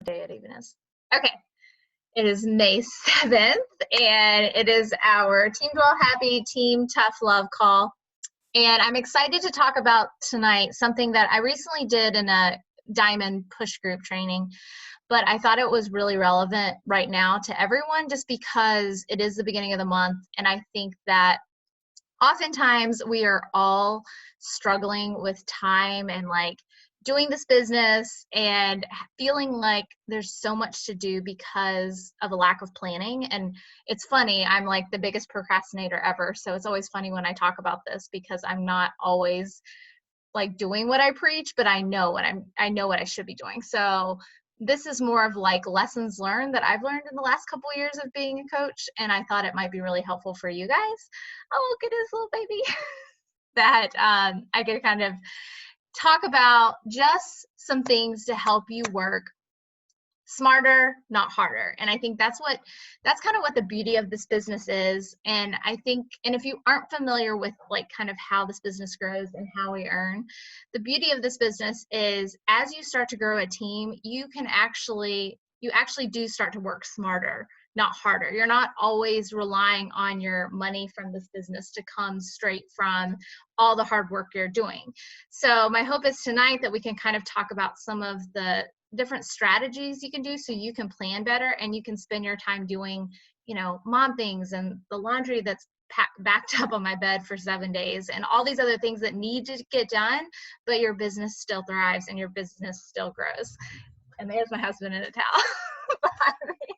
day it even is. Okay, it is May 7th, and it is our Team Dwell Happy, Team Tough Love call. And I'm excited to talk about tonight something that I recently did in a Diamond Push Group training, but I thought it was really relevant right now to everyone just because it is the beginning of the month, and I think that oftentimes we are all struggling with time and like doing this business and feeling like there's so much to do because of a lack of planning. And it's funny, I'm like the biggest procrastinator ever. So it's always funny when I talk about this because I'm not always like doing what I preach, but I know what I should be doing. So this is more of like lessons learned that I've learned in the last couple of years of being a coach, and I thought it might be really helpful for you guys. Oh, look at his little baby. That I could kind of talk about just some things to help you work smarter, not harder. And I think that's kind of what the beauty of this business is. And I think, and if you aren't familiar with like kind of how this business grows and how we earn, the beauty of this business is as you start to grow a team, you actually do start to work smarter, not harder. You're not always relying on your money from this business to come straight from all the hard work you're doing. So my hope is tonight that we can kind of talk about some of the different strategies you can do so you can plan better and you can spend your time doing, mom things and the laundry that's backed up on my bed for 7 days and all these other things that need to get done, but your business still thrives and your business still grows. And there's my husband in a towel behind me.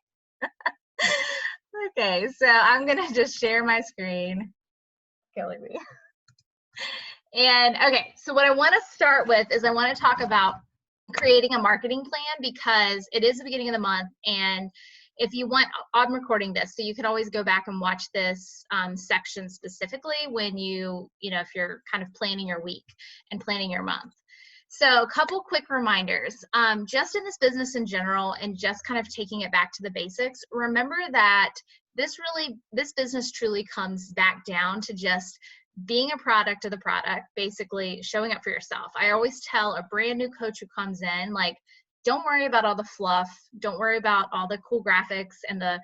Okay, so I'm gonna just share my screen. Killing me. And okay, so what I want to start with is I want to talk about creating a marketing plan because it is the beginning of the month. And if you want, I'm recording this, so you can always go back and watch this section specifically when if you're kind of planning your week and planning your month. So a couple quick reminders, just in this business in general and just kind of taking it back to the basics, remember that this business truly comes back down to just being a product of the product, basically showing up for yourself. I always tell a brand new coach who comes in, like, don't worry about all the fluff. Don't worry about all the cool graphics and the,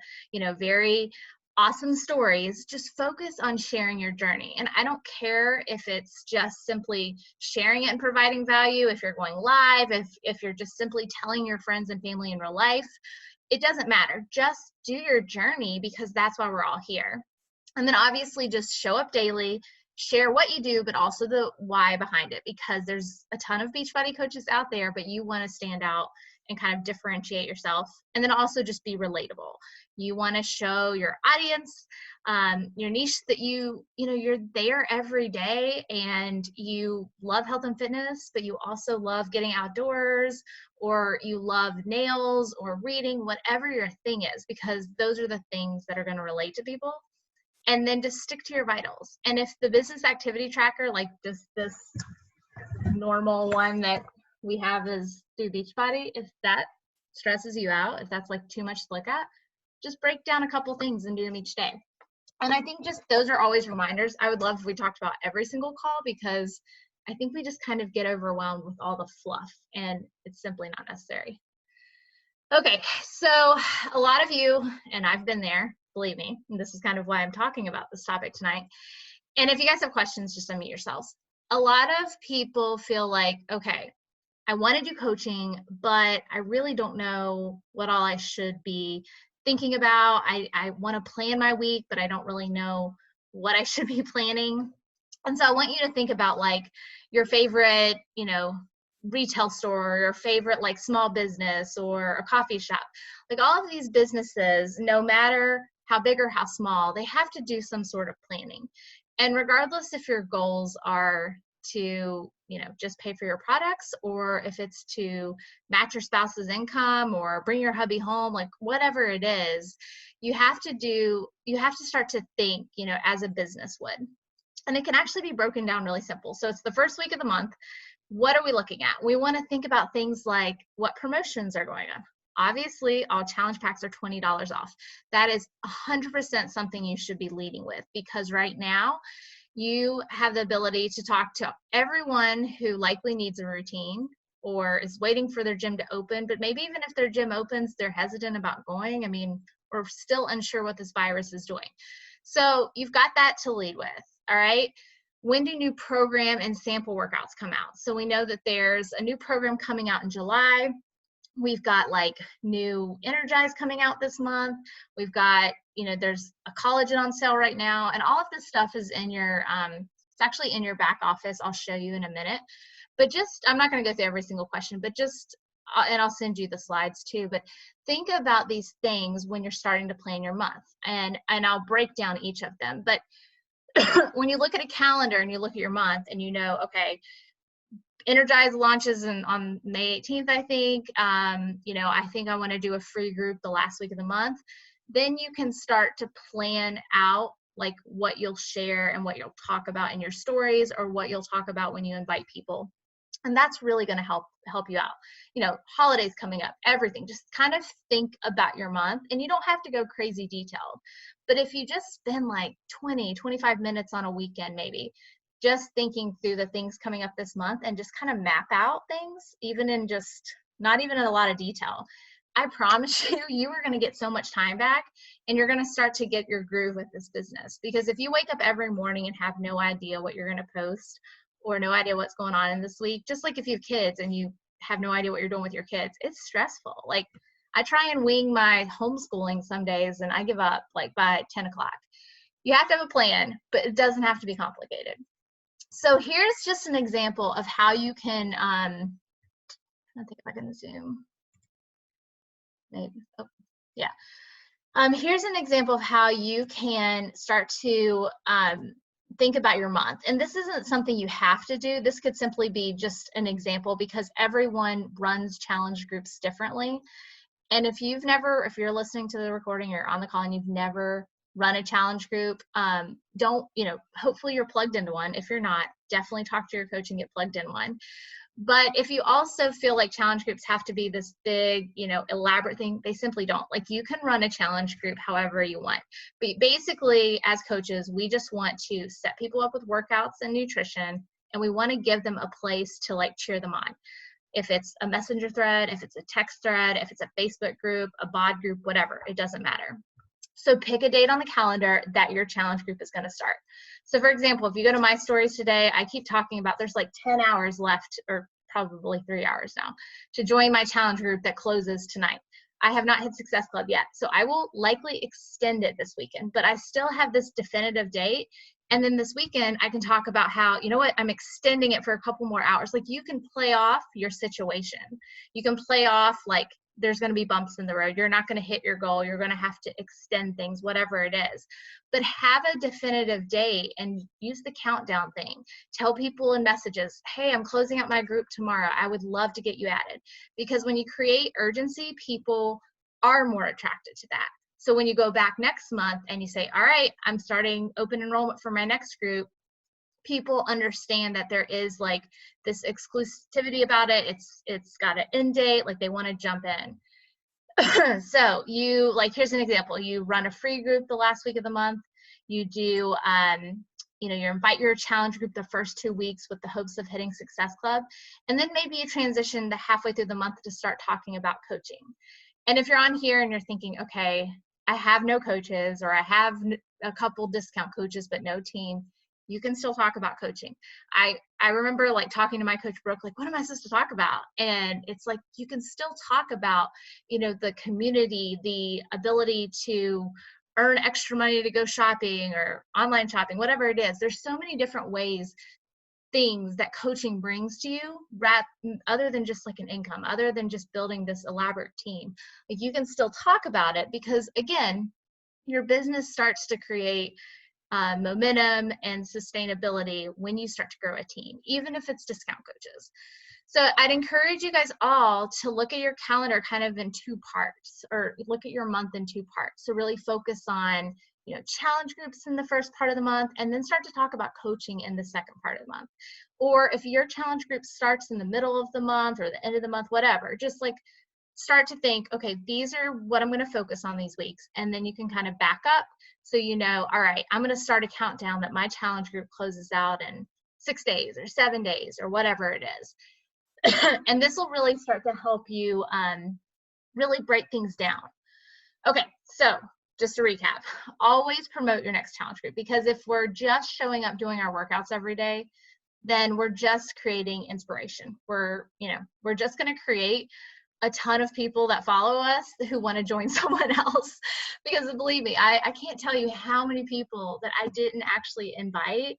very awesome stories. Just focus on sharing your journey. And I don't care if it's just simply sharing it and providing value, if you're going live, if you're just simply telling your friends and family in real life, it doesn't matter. Just do your journey because that's why we're all here. And then obviously just show up daily, share what you do, but also the why behind it, because there's a ton of Beachbody coaches out there, but you want to stand out and kind of differentiate yourself. And then also just be relatable. You want to show your audience, your niche that you're there every day and you love health and fitness, but you also love getting outdoors, or you love nails or reading, whatever your thing is, because those are the things that are going to relate to people. And then just stick to your vitals. And if the business activity tracker, like this normal one that we have is through Beachbody, if that stresses you out, if that's like too much to look at, just break down a couple things and do them each day. And I think just those are always reminders. I would love if we talked about every single call because I think we just kind of get overwhelmed with all the fluff and it's simply not necessary. Okay, so a lot of you, and I've been there, believe me, and this is kind of why I'm talking about this topic tonight. And if you guys have questions, just unmute yourselves. A lot of people feel like, okay, I want to do coaching, but I really don't know what all I should be thinking about. I want to plan my week, but I don't really know what I should be planning. And so I want you to think about like your favorite, retail store, or your favorite like small business or a coffee shop. Like all of these businesses, no matter how big or how small, they have to do some sort of planning. And regardless if your goals are to, just pay for your products, or if it's to match your spouse's income or bring your hubby home, like whatever it is, you have to start to think, as a business would. And it can actually be broken down really simple. So it's the first week of the month. What are we looking at? We want to think about things like what promotions are going on. Obviously, all challenge packs are $20 off. That is 100% something you should be leading with, because right now you have the ability to talk to everyone who likely needs a routine or is waiting for their gym to open, but maybe even if their gym opens, they're hesitant about going. I mean, we're still unsure what this virus is doing. So you've got that to lead with, all right? When do new program and sample workouts come out? So we know that there's a new program coming out in July. We've got like new Energize coming out this month. We've got, there's a collagen on sale right now, and all of this stuff is in your, it's actually in your back office. I'll show you in a minute, but I'm not going to go through every single question, but and I'll send you the slides too, but think about these things when you're starting to plan your month, and I'll break down each of them. But when you look at a calendar and you look at your month and okay, Energize launches on May 18th, I think. I think I want to do a free group the last week of the month. Then you can start to plan out like what you'll share and what you'll talk about in your stories, or what you'll talk about when you invite people. And that's really going to help you out. Holidays coming up, everything. Just kind of think about your month, and you don't have to go crazy detailed. But if you just spend like 20, 25 minutes on a weekend, maybe just thinking through the things coming up this month and just kind of map out things, even in not even in a lot of detail, I promise you are going to get so much time back, and you're going to start to get your groove with this business. Because if you wake up every morning and have no idea what you're going to post, or no idea what's going on in this week, just like if you have kids and you have no idea what you're doing with your kids, it's stressful. Like, I try and wing my homeschooling some days, and I give up like by 10 o'clock. You have to have a plan, but it doesn't have to be complicated. So here's just an example of how you can, I think if I can zoom, maybe, oh, yeah. Here's an example of how you can start to think about your month. And this isn't something you have to do. This could simply be just an example, because everyone runs challenge groups differently. And if you're listening to the recording or on the call and you've never run a challenge group, hopefully you're plugged into one. If you're not, definitely talk to your coach and get plugged in one. But if you also feel like challenge groups have to be this big, elaborate thing, they simply don't. Like, you can run a challenge group however you want. But basically, as coaches, we just want to set people up with workouts and nutrition, and we want to give them a place to like cheer them on. If it's a messenger thread, if it's a text thread, if it's a Facebook group, a bod group, whatever, it doesn't matter. So pick a date on the calendar that your challenge group is going to start. So for example, if you go to my stories today, I keep talking about there's like 10 hours left, or probably 3 hours now, to join my challenge group that closes tonight. I have not hit Success Club yet, so I will likely extend it this weekend, but I still have this definitive date. And then this weekend, I can talk about how, I'm extending it for a couple more hours. Like, you can play off your situation. You can play off like, there's going to be bumps in the road. You're not going to hit your goal. You're going to have to extend things, whatever it is. But have a definitive date and use the countdown thing. Tell people in messages, hey, I'm closing out my group tomorrow. I would love to get you added. Because when you create urgency, people are more attracted to that. So when you go back next month and you say, all right, I'm starting open enrollment for my next group, people understand that there is like this exclusivity about it. It's got an end date, like they want to jump in. So here's an example. You run a free group the last week of the month. You do, you invite your challenge group the first 2 weeks with the hopes of hitting Success Club. And then maybe you transition to halfway through the month to start talking about coaching. And if you're on here and you're thinking, okay, I have no coaches, or I have a couple discount coaches, but no team, you can still talk about coaching. I remember like talking to my coach, Brooke, like, what am I supposed to talk about? And it's like, you can still talk about, the community, the ability to earn extra money to go shopping or online shopping, whatever it is. There's so many different things that coaching brings to you, other than just like an income, other than just building this elaborate team. Like, you can still talk about it, because again, your business starts to create momentum and sustainability when you start to grow a team, even if it's discount coaches. So I'd encourage you guys all to look at your calendar kind of in 2 parts, or look at your month in 2 parts. So really focus on, challenge groups in the first part of the month, and then start to talk about coaching in the second part of the month. Or if your challenge group starts in the middle of the month or the end of the month, whatever, just like start to think, okay, these are what I'm going to focus on these weeks. And then you can kind of back up. So, all right, I'm going to start a countdown that my challenge group closes out in 6 days or 7 days or whatever it is. And this will really start to help you really break things down. Okay, so just to recap, always promote your next challenge group, because if we're just showing up doing our workouts every day, then we're just creating inspiration. We're just going to create a ton of people that follow us who want to join someone else. Because believe me, I can't tell you how many people that I didn't actually invite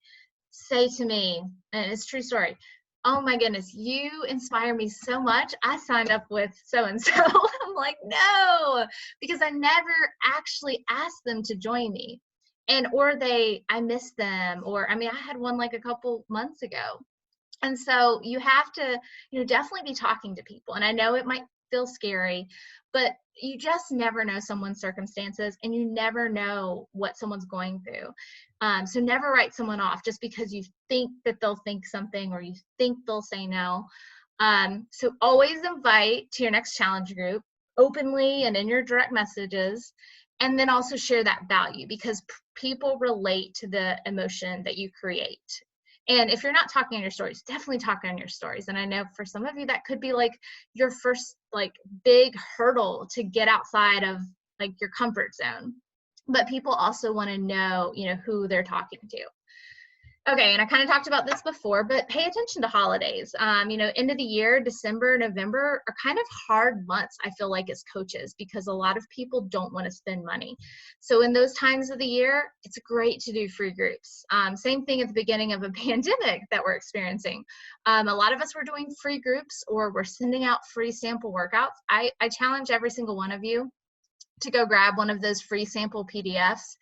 say to me, and it's a true story, oh my goodness, you inspire me so much, I signed up with so-and-so. I'm like, no, because I never actually asked them to join me. And or I missed them, or I mean, I had one like a couple months ago. And so you have to, definitely be talking to people. And I know it might feel scary, but you just never know someone's circumstances, and you never know what someone's going through. So never write someone off just because you think that they'll think something, or you think they'll say no. So always invite to your next challenge group openly and in your direct messages. And then also share that value, because people relate to the emotion that you create. And if you're not talking on your stories, definitely talk on your stories. And I know for some of you that could be like your first like big hurdle to get outside of like your comfort zone. But people also want to know, who they're talking to. Okay, and I kind of talked about this before, but pay attention to holidays. End of the year, December, November are kind of hard months, I feel like, as coaches, because a lot of people don't want to spend money. So in those times of the year, it's great to do free groups. Same thing at the beginning of a pandemic that we're experiencing. A lot of us were doing free groups, or we're sending out free sample workouts. I challenge every single one of you to go grab one of those free sample PDFs.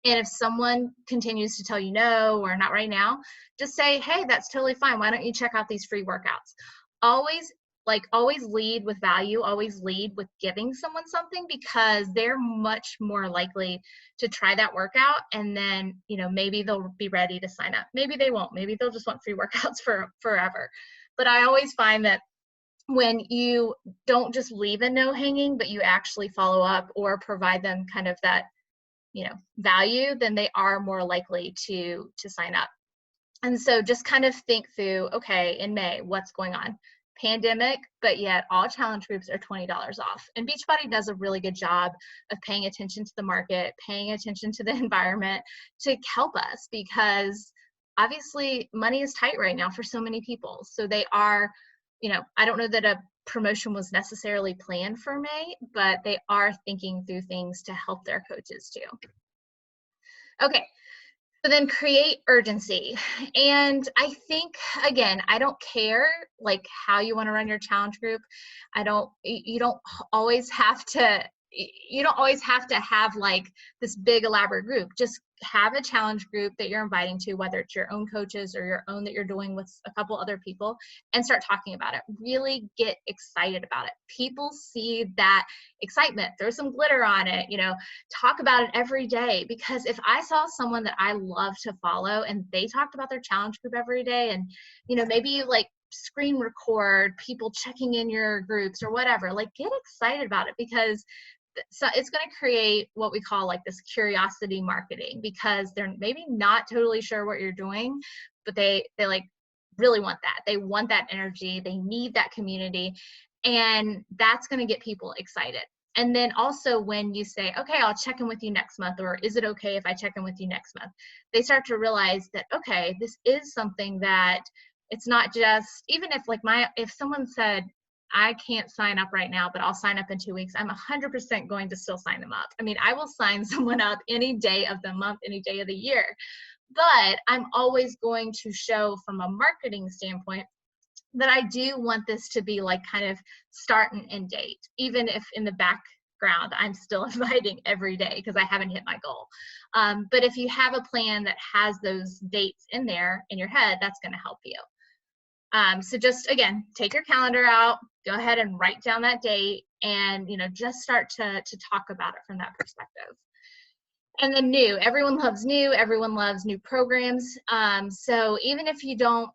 And if someone continues to tell you no, or not right now, just say, hey, that's totally fine. Why don't you check out these free workouts? Always lead with value, always lead with giving someone something, because they're much more likely to try that workout. And then, maybe they'll be ready to sign up. Maybe they won't. Maybe they'll just want free workouts for forever. But I always find that when you don't just leave a no hanging, but you actually follow up or provide them kind of that value, then they are more likely to sign up. And so just kind of think through, okay, in May, what's going on? Pandemic, but yet all challenge groups are $20 off. And Beachbody does a really good job of paying attention to the market, paying attention to the environment to help us, because obviously money is tight right now for so many people. So they are, I don't know that a promotion was necessarily planned for May, but they are thinking through things to help their coaches too. Okay, so then create urgency. And I think, again, I don't care like how you want to run your challenge group. You don't always have to have like this big elaborate group. Just have a challenge group that you're inviting to, whether it's your own coaches or your own that you're doing with a couple other people, and start talking about it. Really get excited about it. People see that excitement. Throw some glitter on it, talk about it every day. Because if I saw someone that I love to follow and they talked about their challenge group every day, and maybe you like screen record people checking in your groups or whatever, like get excited about it, because so it's going to create what we call like this curiosity marketing, because they're maybe not totally sure what you're doing, but they like really want that. They want that energy. They need that community. And that's going to get people excited. And then also when you say, okay, I'll check in with you next month, or is it okay if I check in with you next month? They start to realize that, okay, this is something that it's not just, even if like if someone said, I can't sign up right now, but I'll sign up in 2 weeks, I'm 100% going to still sign them up. I mean, I will sign someone up any day of the month, any day of the year, but I'm always going to show from a marketing standpoint that I do want this to be like kind of start and end date, even if in the background I'm still inviting every day because I haven't hit my goal. But if you have a plan that has those dates in there in your head, that's going to help you. So just, again, take your calendar out, go ahead and write down that date, and, just start to talk about it from that perspective. And then new, everyone loves new programs. So even if you don't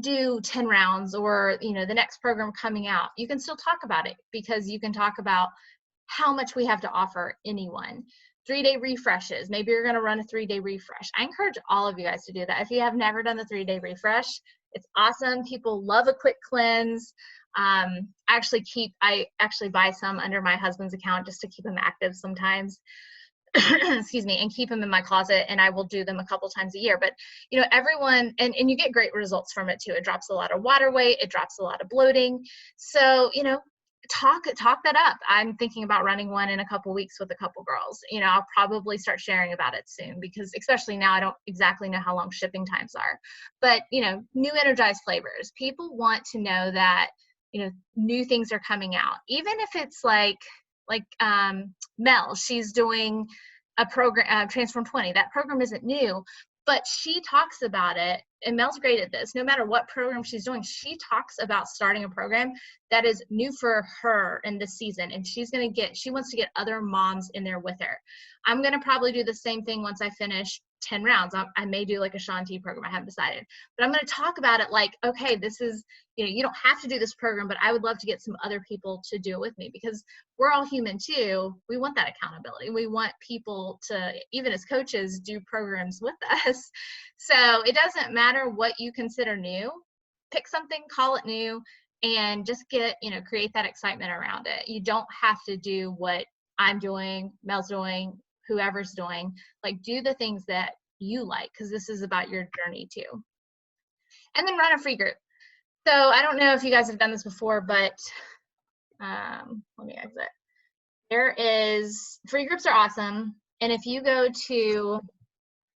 do 10 rounds or, the next program coming out, you can still talk about it, because you can talk about how much we have to offer anyone. 3-day refreshes. Maybe you're going to run a 3-day refresh. I encourage all of you guys to do that. If you have never done the 3-day refresh, It's awesome. People love a quick cleanse. I actually buy some under my husband's account just to keep him active sometimes. Excuse me, and keep them in my closet, and I will do them a couple times a year. But everyone, and you get great results from it too. It drops a lot of water weight, it drops a lot of bloating. So talk that up. I'm thinking about running one in a couple weeks with a couple girls. I'll probably start sharing about it soon, because especially now I don't exactly know how long shipping times are. But new energized flavors, people want to know that new things are coming out, even if it's like Mel, she's doing a program, Transform 20. That program isn't new, but she talks about it, and Mel's great at this. No matter what program she's doing, she talks about starting a program that is new for her in this season, and she wants to get other moms in there with her. I'm going to probably do the same thing once I finish 10 rounds. I may do like a Shaun T program. I haven't decided, but I'm going to talk about it like, okay, this is, you don't have to do this program, but I would love to get some other people to do it with me, because we're all human too. We want that accountability. We want people to, even as coaches, do programs with us. So it doesn't matter what you consider new. Pick something, call it new, and just create that excitement around it. You don't have to do what I'm doing, Mel's doing, whoever's doing. Like, do the things that you like, because this is about your journey too. And then run a free group. So I don't know if you guys have done this before, but let me exit. Free groups are awesome. And if you go to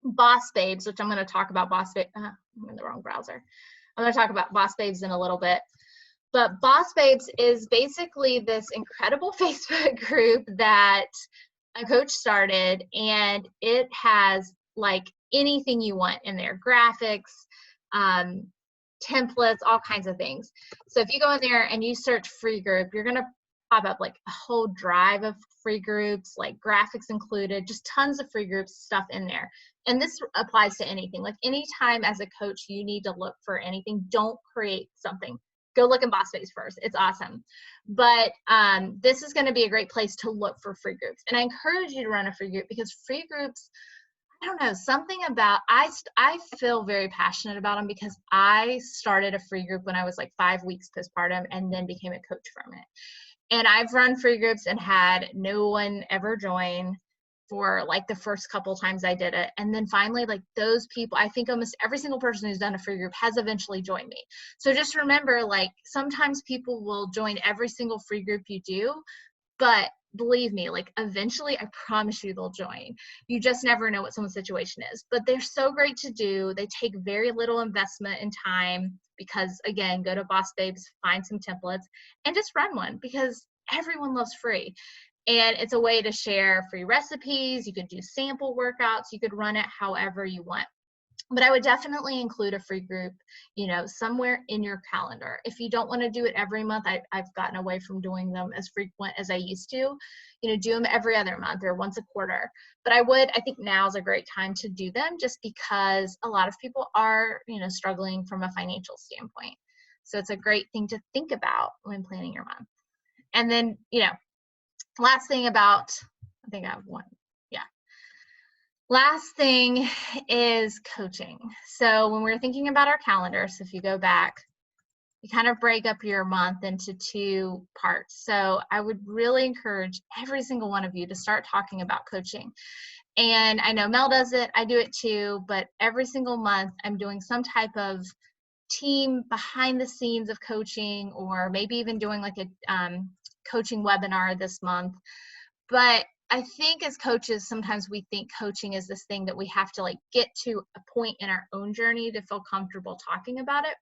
Boss Babes, which I'm going to talk about I'm in the wrong browser. I'm going to talk about Boss Babes in a little bit. But Boss Babes is basically this incredible Facebook group that a coach started, and it has like anything you want in there, graphics, templates, all kinds of things. So if you go in there and you search free group, you're going to pop up like a whole drive of free groups, like graphics included, just tons of free groups stuff in there. And this applies to anything. Like anytime as a coach you need to look for anything, don't create something. Go look in Boss Babes first. It's awesome. But this is going to be a great place to look for free groups. And I encourage you to run a free group, because free groups, I don't know, something about, I feel very passionate about them, because I started a free group when I was like 5 weeks postpartum and then became a coach from it. And I've run free groups and had no one ever join for like the first couple times I did it. And then finally, like those people, I think almost every single person who's done a free group has eventually joined me. So just remember, like sometimes people will join every single free group you do, but believe me, like eventually, I promise you they'll join. You just never know what someone's situation is, but they're so great to do. They take very little investment in time, because again, go to Boss Babes, find some templates, and just run one, because everyone loves free. And it's a way to share free recipes. You could do sample workouts. You could run it however you want. But I would definitely include a free group, somewhere in your calendar. If you don't want to do it every month, I've gotten away from doing them as frequent as I used to. Do them every other month or once a quarter. But I think now is a great time to do them, just because a lot of people are, struggling from a financial standpoint. So it's a great thing to think about when planning your month. And then, last thing about, I think I have one. Last thing is coaching. So when we're thinking about our calendars, if you go back, you kind of break up your month into 2 parts. So I would really encourage every single one of you to start talking about coaching. And I know Mel does it, I do it too, but every single month I'm doing some type of team behind the scenes of coaching, or maybe even doing like a coaching webinar this month. But I think as coaches, sometimes we think coaching is this thing that we have to like get to a point in our own journey to feel comfortable talking about it.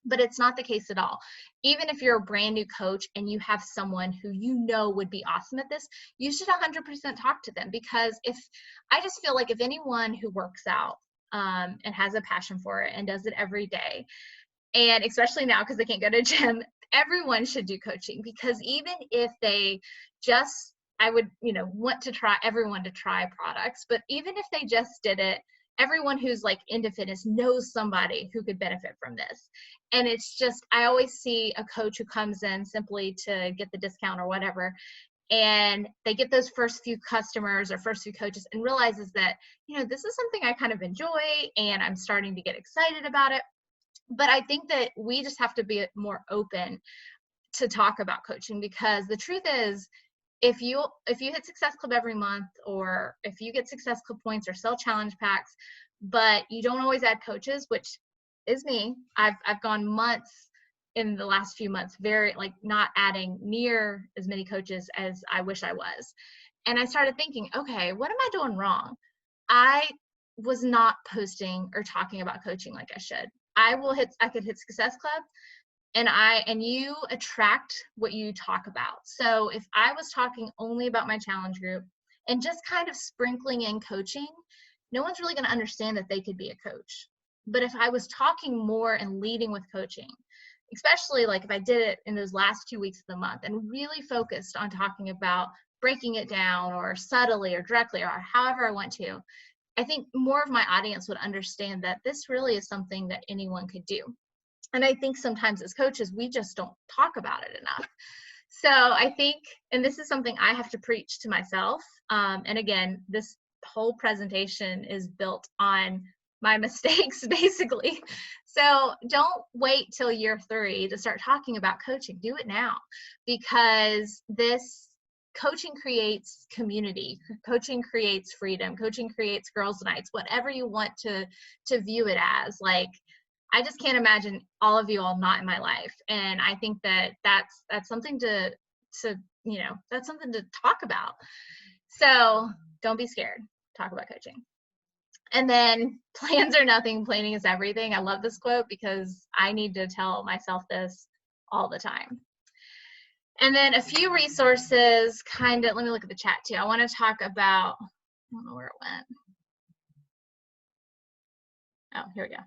But it's not the case at all. Even if you're a brand new coach and you have someone who would be awesome at this, you should 100% talk to them. Because I just feel like if anyone who works out and has a passion for it and does it every day, and especially now because they can't go to a gym, everyone should do coaching. Because even if they just, I would, want to try everyone to try products, but even if they just did it, everyone who's like into fitness knows somebody who could benefit from this. And it's just, I always see a coach who comes in simply to get the discount or whatever, and they get those first few customers or first few coaches and realizes that, this is something I kind of enjoy and I'm starting to get excited about it. But I think that we just have to be more open to talk about coaching, because the truth is, if you hit Success Club every month, or if you get Success Club points or sell challenge packs, but you don't always add coaches, which is me. I've gone months in the last few months, very like not adding near as many coaches as I wish I was. And I started thinking, okay, what am I doing wrong? I was not posting or talking about coaching like I should. I could hit Success Club, and you attract what you talk about. So if I was talking only about my challenge group and just kind of sprinkling in coaching, no one's really going to understand that they could be a coach. But if I was talking more and leading with coaching, especially like if I did it in those last 2 weeks of the month and really focused on talking about breaking it down, or subtly or directly, or however I want to, I think more of my audience would understand that this really is something that anyone could do. And I think sometimes as coaches, we just don't talk about it enough. So I think, and this is something I have to preach to myself. And again, this whole presentation is built on my mistakes, basically. So don't wait till year 3 to start talking about coaching. Do it now, because this coaching creates community. Coaching creates freedom. Coaching creates girls' nights, whatever you want to view it as. Like, I just can't imagine all of you all not in my life. And I think that that's something to that's something to talk about. So don't be scared. Talk about coaching. And then plans are nothing, planning is everything. I love this quote because I need to tell myself this all the time. And then a few resources, let me look at the chat too. I want to talk about, I don't know where it went. Oh, here we go.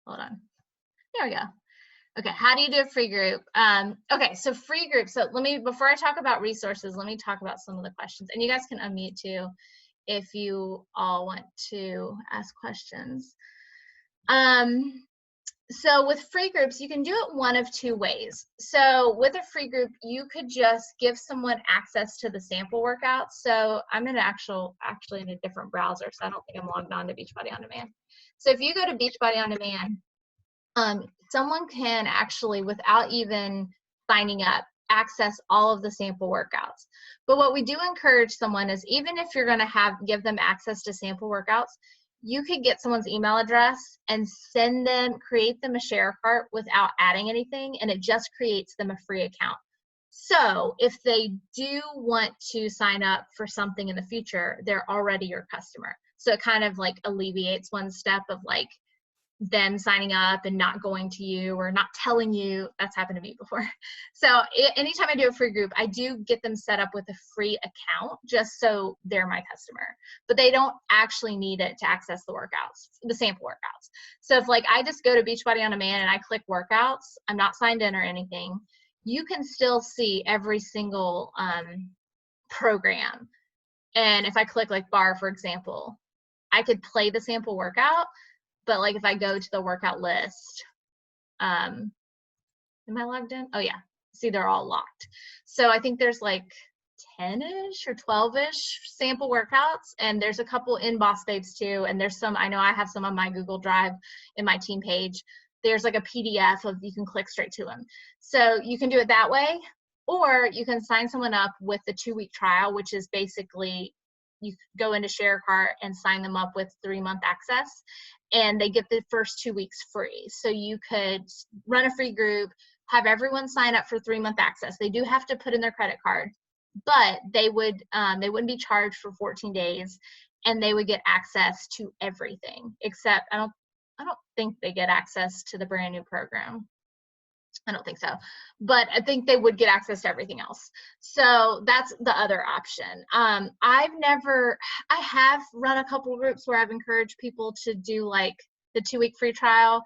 Hold on. There we go. Okay, how do you do a free group? Okay, so free group. So before I talk about resources, let me talk about some of the questions. And you guys can unmute too if you all want to ask questions. So with free groups, you can do it one of 2 ways. So with a free group, you could just give someone access to the sample workouts. So I'm in actually in a different browser, so I don't think I'm logged on to Beachbody On Demand. So if you go to Beachbody On Demand, someone can actually, without even signing up, access all of the sample workouts. But what we do encourage someone is, even if you're going to give them access to sample workouts, you could get someone's email address and create them a share cart without adding anything, and it just creates them a free account. So if they do want to sign up for something in the future, they're already your customer. So it kind of like alleviates one step of like them signing up and not going to you or not telling you. That's happened to me before. So anytime I do a free group, I do get them set up with a free account just so they're my customer, but they don't actually need it to access the workouts, the sample workouts. So if like I just go to Beachbody On Demand and I click workouts, I'm not signed in or anything, you can still see every single program. And if I click like bar, for example, I could play the sample workout. But like if I go to the workout list, am I logged in? Oh yeah, see, they're all locked. So I think there's like 10-ish or 12-ish sample workouts, and there's a couple in Boss Babes too, and there's some, I know I have some on my Google Drive in my team page. There's like a PDF of, you can click straight to them. So you can do it that way, or you can sign someone up with the 2-week trial, which is basically you go into ShareCart and sign them up with 3-month access, and they get the first 2 weeks free. So you could run a free group, have everyone sign up for 3-month access. They do have to put in their credit card, but they wouldn't be charged for 14 days, and they would get access to everything except I don't think they get access to the brand new program. I don't think so, but I think they would get access to everything else. So that's the other option. I have run a couple groups where I've encouraged people to do like the 2-week free trial.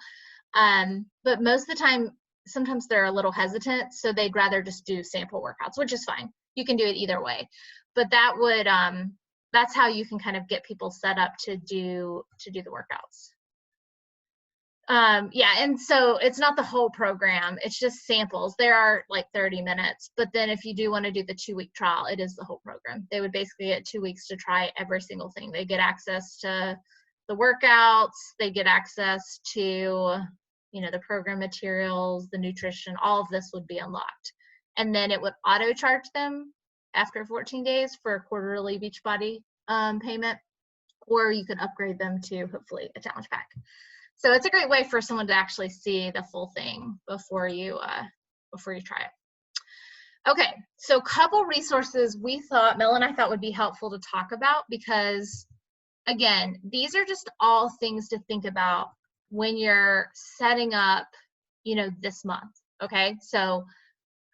But most of the time, sometimes they're a little hesitant, so they'd rather just do sample workouts, which is fine. You can do it either way, but that would, that's how you can kind of get people set up to do the workouts. Yeah, and so it's not the whole program, it's just samples. There are like 30 minutes, but then if you do want to do the 2-week trial, it is the whole program. They would basically get 2 weeks to try every single thing. They get access to the workouts, they get access to, you know, the program materials, the nutrition, all of this would be unlocked. And then it would auto charge them after 14 days for a quarterly Beachbody payment, or you could upgrade them to hopefully a challenge pack. So it's a great way for someone to actually see the full thing before you try it. Okay, so a couple resources Mel and I thought would be helpful to talk about, because again, these are just all things to think about when you're setting up, you know, this month. Okay, so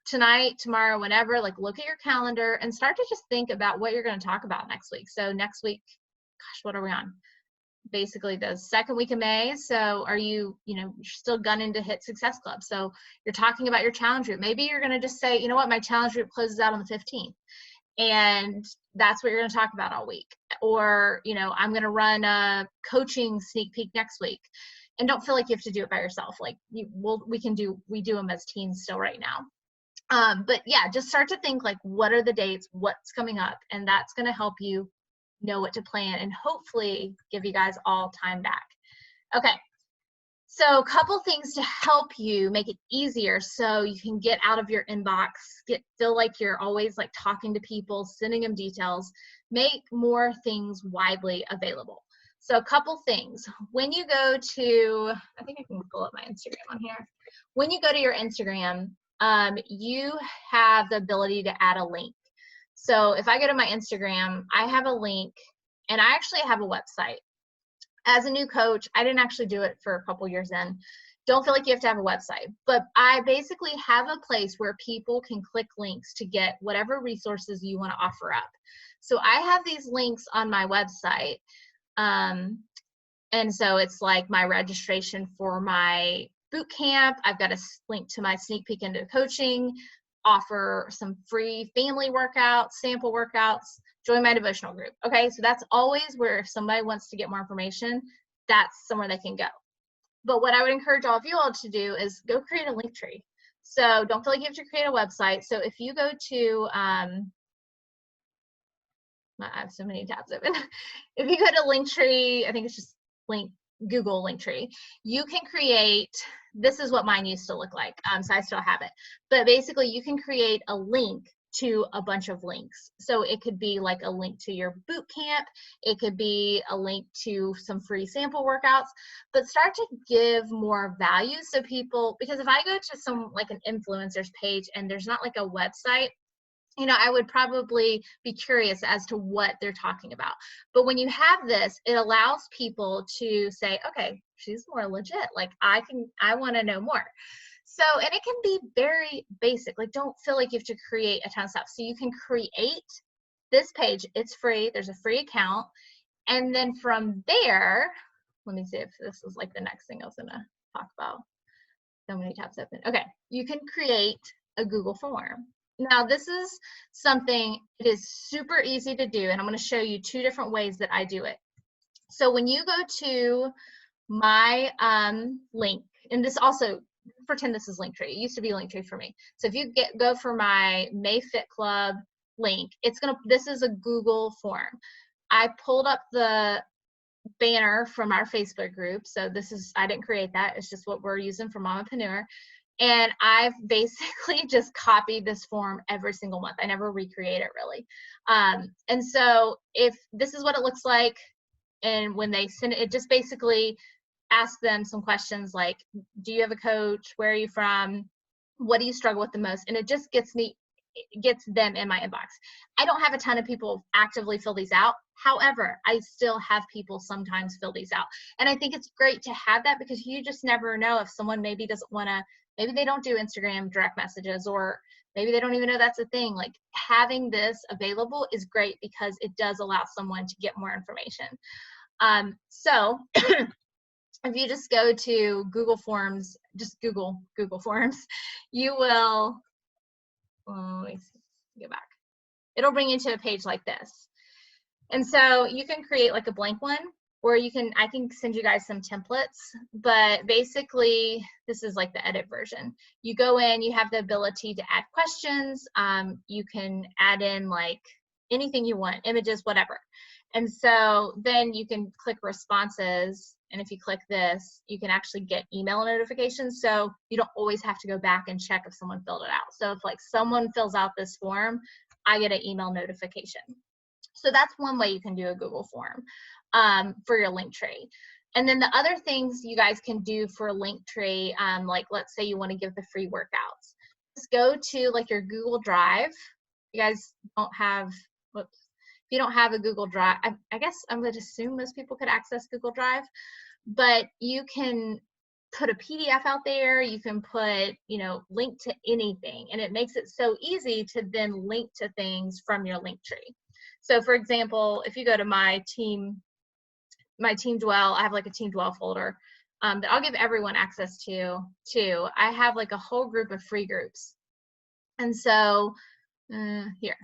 tonight, tomorrow, whenever, like, look at your calendar and start to just think about what you're going to talk about next week. So next week, gosh, what are we on? Basically the second week of May. So are you know, you're still gunning to hit Success Club. So you're talking about your challenge group. Maybe you're going to just say, you know what, my challenge group closes out on the 15th. And that's what you're going to talk about all week. Or, you know, I'm going to run a coaching sneak peek next week. And don't feel like you have to do it by yourself. Like we do them as teams still right now. But yeah, just start to think like, what are the dates, what's coming up, and that's going to help you know what to plan and hopefully give you guys all time back. Okay, so a couple things to help you make it easier so you can get out of your inbox, feel like you're always like talking to people, sending them details, make more things widely available. So a couple things. When you go to, I think I can pull up my Instagram on here. When you go to your Instagram, you have the ability to add a link. So if I go to my Instagram, I have a link, and I actually have a website. As a new coach, I didn't actually do it for a couple years in. Don't feel like you have to have a website, but I basically have a place where people can click links to get whatever resources you want to offer up. So I have these links on my website. And so it's like my registration for my boot camp. I've got a link to my sneak peek into coaching, offer some free family workouts, sample workouts, join my devotional group. Okay, so that's always where if somebody wants to get more information, that's somewhere they can go. But what I would encourage all of you all to do is go create a link tree. So don't feel like you have to create a website. So if you go to, I have so many tabs open. If you go to Linktree, I think it's just Google Linktree, you can create, this is what mine used to look like, so I still have it. But basically you can create a link to a bunch of links. So it could be like a link to your boot camp, it could be a link to some free sample workouts, but start to give more value so people, because if I go to some like an influencer's page and there's not like a website, you know, I would probably be curious as to what they're talking about. But when you have this, it allows people to say, okay, she's more legit. Like I want to know more. So, and it can be very basic. Like don't feel like you have to create a ton of stuff. So you can create this page. It's free. There's a free account. And then from there, let me see if this is like the next thing I was going to talk about. So many tabs open. Okay. You can create a Google form. Now, this is something, it is super easy to do, and I'm going to show you two different ways that I do it. So when you go to my link, and this also, pretend this is Linktree. It used to be Linktree for me. So if you go for my May Fit Club link, this is a Google form. I pulled up the banner from our Facebook group. So I didn't create that. It's just what we're using for Mamapreneur. And I've basically just copied this form every single month. I never recreate it really. And so if this is what it looks like, and when they send it, it just basically asks them some questions like, do you have a coach? Where are you from? What do you struggle with the most? And it just gets them in my inbox. I don't have a ton of people actively fill these out. However, I still have people sometimes fill these out. And I think it's great to have that because you just never know if someone maybe doesn't want to, maybe they don't do Instagram direct messages, or maybe they don't even know that's a thing. Like having this available is great because it does allow someone to get more information. So if you just go to Google Forms, just Google Forms, you will, let me go back. It'll bring you to a page like this. And so you can create like a blank one, or I can send you guys some templates, but basically this is like the edit version. You go in, you have the ability to add questions. You can add in like anything you want, images, whatever. And so then you can click responses. And if you click this, you can actually get email notifications. So you don't always have to go back and check if someone filled it out. So if like someone fills out this form, I get an email notification. So that's one way you can do a Google form for your Linktree. And then the other things you guys can do for Linktree, like let's say you want to give the free workouts. Just go to like your Google Drive. You guys don't have, whoops. If you don't have a Google Drive, I guess I'm going to assume most people could access Google Drive, but you can put a PDF out there. You can put, you know, link to anything, and it makes it so easy to then link to things from your Linktree. So for example, if you go to my Team Dwell, I have like a Team Dwell folder that I'll give everyone access to too. I have like a whole group of free groups. And so here.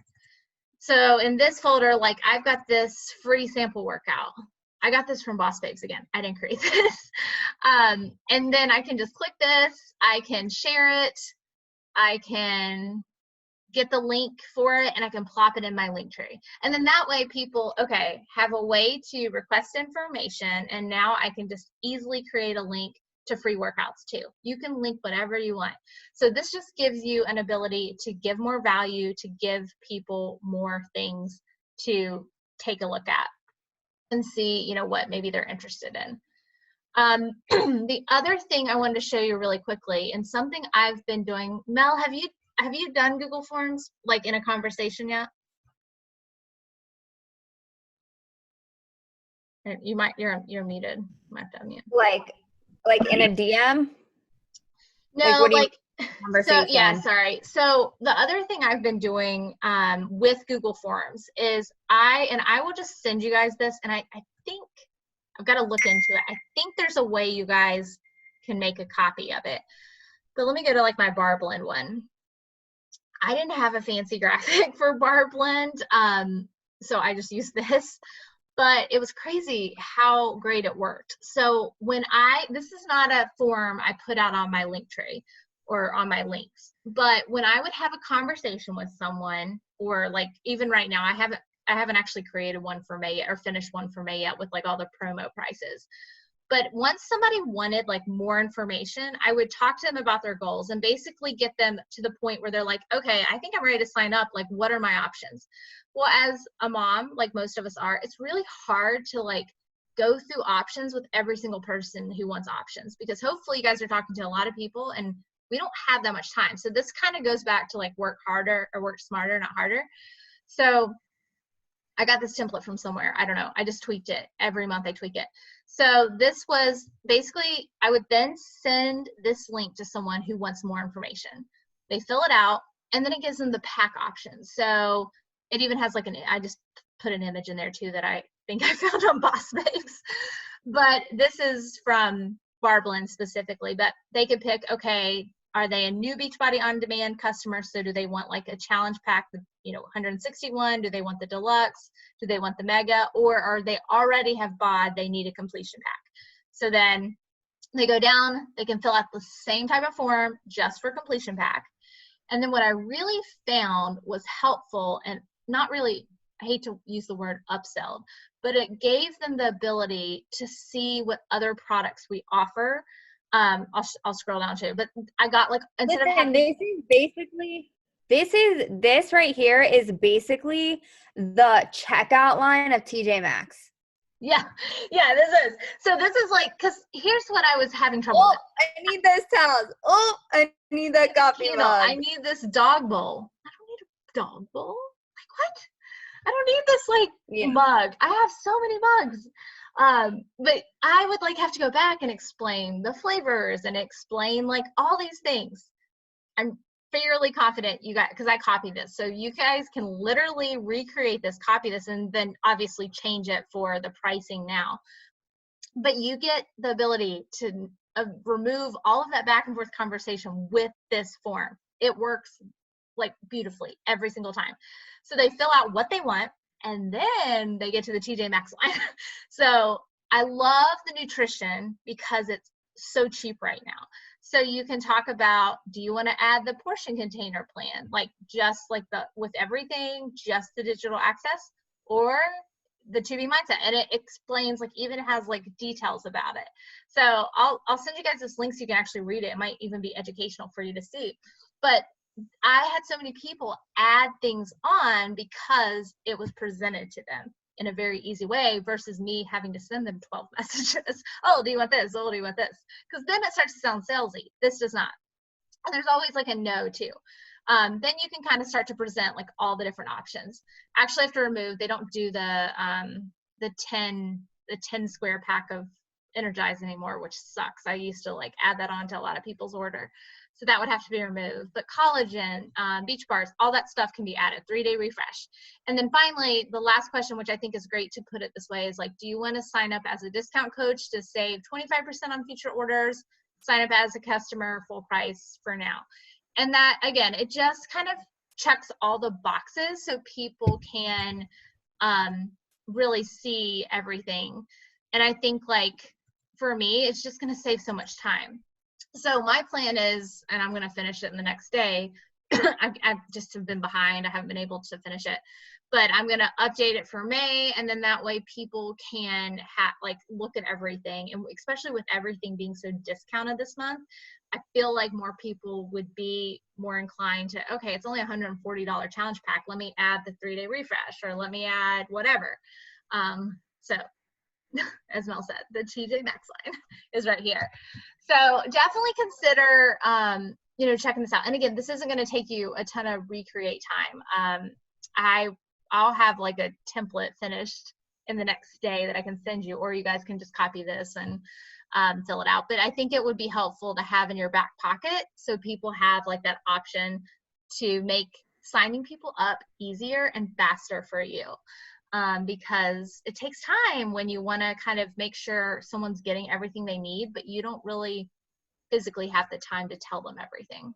So in this folder, like I've got this free sample workout. I got this from Boss Babes again. I didn't create this. And then I can just click this. I can share it. I can get the link for it, and I can plop it in my Linktree. And then that way people, okay, have a way to request information, and now I can just easily create a link to free workouts too. You can link whatever you want. So this just gives you an ability to give more value, to give people more things to take a look at and see, you know, what maybe they're interested in. The other thing I wanted to show you really quickly, and something I've been doing, Mel, have you done Google Forms like in a conversation yet? You might, you're muted. You might have to unmute. Like in a DM? No, like so yeah, sorry. So the other thing I've been doing with Google Forms is I will just send you guys this, and I think I've got to look into it. I think there's a way you guys can make a copy of it. But let me go to like my BarBlend one. I didn't have a fancy graphic for BarBlend, so I just used this. But it was crazy how great it worked. So when this is not a form I put out on my Linktree or on my links, but when I would have a conversation with someone, or like even right now, I haven't actually created one for May yet, or finished one for May yet with like all the promo prices. But once somebody wanted like more information, I would talk to them about their goals and basically get them to the point where they're like, okay, I think I'm ready to sign up. Like, what are my options? Well, as a mom, like most of us are, it's really hard to like go through options with every single person who wants options, because hopefully you guys are talking to a lot of people and we don't have that much time. So this kind of goes back to like work harder or work smarter, not harder. So I got this template from somewhere. I don't know. I just tweaked it. Every month I tweak it. So this was basically, I would then send this link to someone who wants more information. They fill it out, and then it gives them the pack options. So it even has like I just put an image in there too that I think I found on Boss Babes. But this is from BarBlend specifically, but they could pick, okay, are they a new Beachbody On Demand customer? So do they want like a challenge pack with, you know, 161? Do they want the deluxe? Do they want the mega? Or are they already have bod, they need a completion pack? So then they go down, they can fill out the same type of form just for completion pack. And then what I really found was helpful, and not really, I hate to use the word upsell, but it gave them the ability to see what other products we offer. I'll scroll down too, but I got like, instead of having, this right here is basically the checkout line of TJ Maxx. Yeah, this is. So this is like, because here's what I was having trouble with. I need those towels. Oh, I need that coffee mug. I need this dog bowl. I don't need a dog bowl. Like, what? I don't need this like mug. I have so many mugs. But I would like have to go back and explain the flavors and explain like all these things. I'm fairly confident you guys, because I copied this, so you guys can literally recreate this, copy this, and then obviously change it for the pricing now. But you get the ability to remove all of that back and forth conversation with this form. It works like beautifully every single time. So they fill out what they want, and then they get to the TJ Maxx line. So I love the nutrition because it's so cheap right now. So you can talk about, do you want to add the portion container plan? Like just like with everything, just the digital access? Or the 2B mindset, and it explains, like, even has like details about it. So I'll send you guys this link so you can actually read it. It might even be educational for you to see. But I had so many people add things on because it was presented to them in a very easy way versus me having to send them 12 messages. Oh, do you want this? Oh, do you want this? Because then it starts to sound salesy. This does not. And there's always like a no too. Then you can kind of start to present like all the different options. Actually, I have to remove, they don't do the 10 square pack of Energize anymore, which sucks. I used to like add that on to a lot of people's order. So that would have to be removed. But collagen, beach bars, all that stuff can be added, 3-day refresh. And then finally, the last question, which I think is great to put it this way, is like, do you want to sign up as a discount coach to save 25% on future orders? Sign up as a customer, full price for now. And that, again, it just kind of checks all the boxes so people can really see everything. And I think, like, for me, it's just going to save so much time. So my plan is, and I'm going to finish it in the next day. I've just have been behind. I haven't been able to finish it, but I'm going to update it for May. And then that way people can like look at everything. And especially with everything being so discounted this month, I feel like more people would be more inclined to, okay, it's only $140 challenge pack. Let me add the 3-day refresh, or let me add whatever. So as Mel said, the TJ Maxx line is right here. So definitely consider, checking this out. And again, this isn't going to take you a ton of recreate time. I'll have like a template finished in the next day that I can send you, or you guys can just copy this and fill it out. But I think it would be helpful to have in your back pocket so people have like that option to make signing people up easier and faster for you. Because it takes time when you want to kind of make sure someone's getting everything they need, but you don't really physically have the time to tell them everything.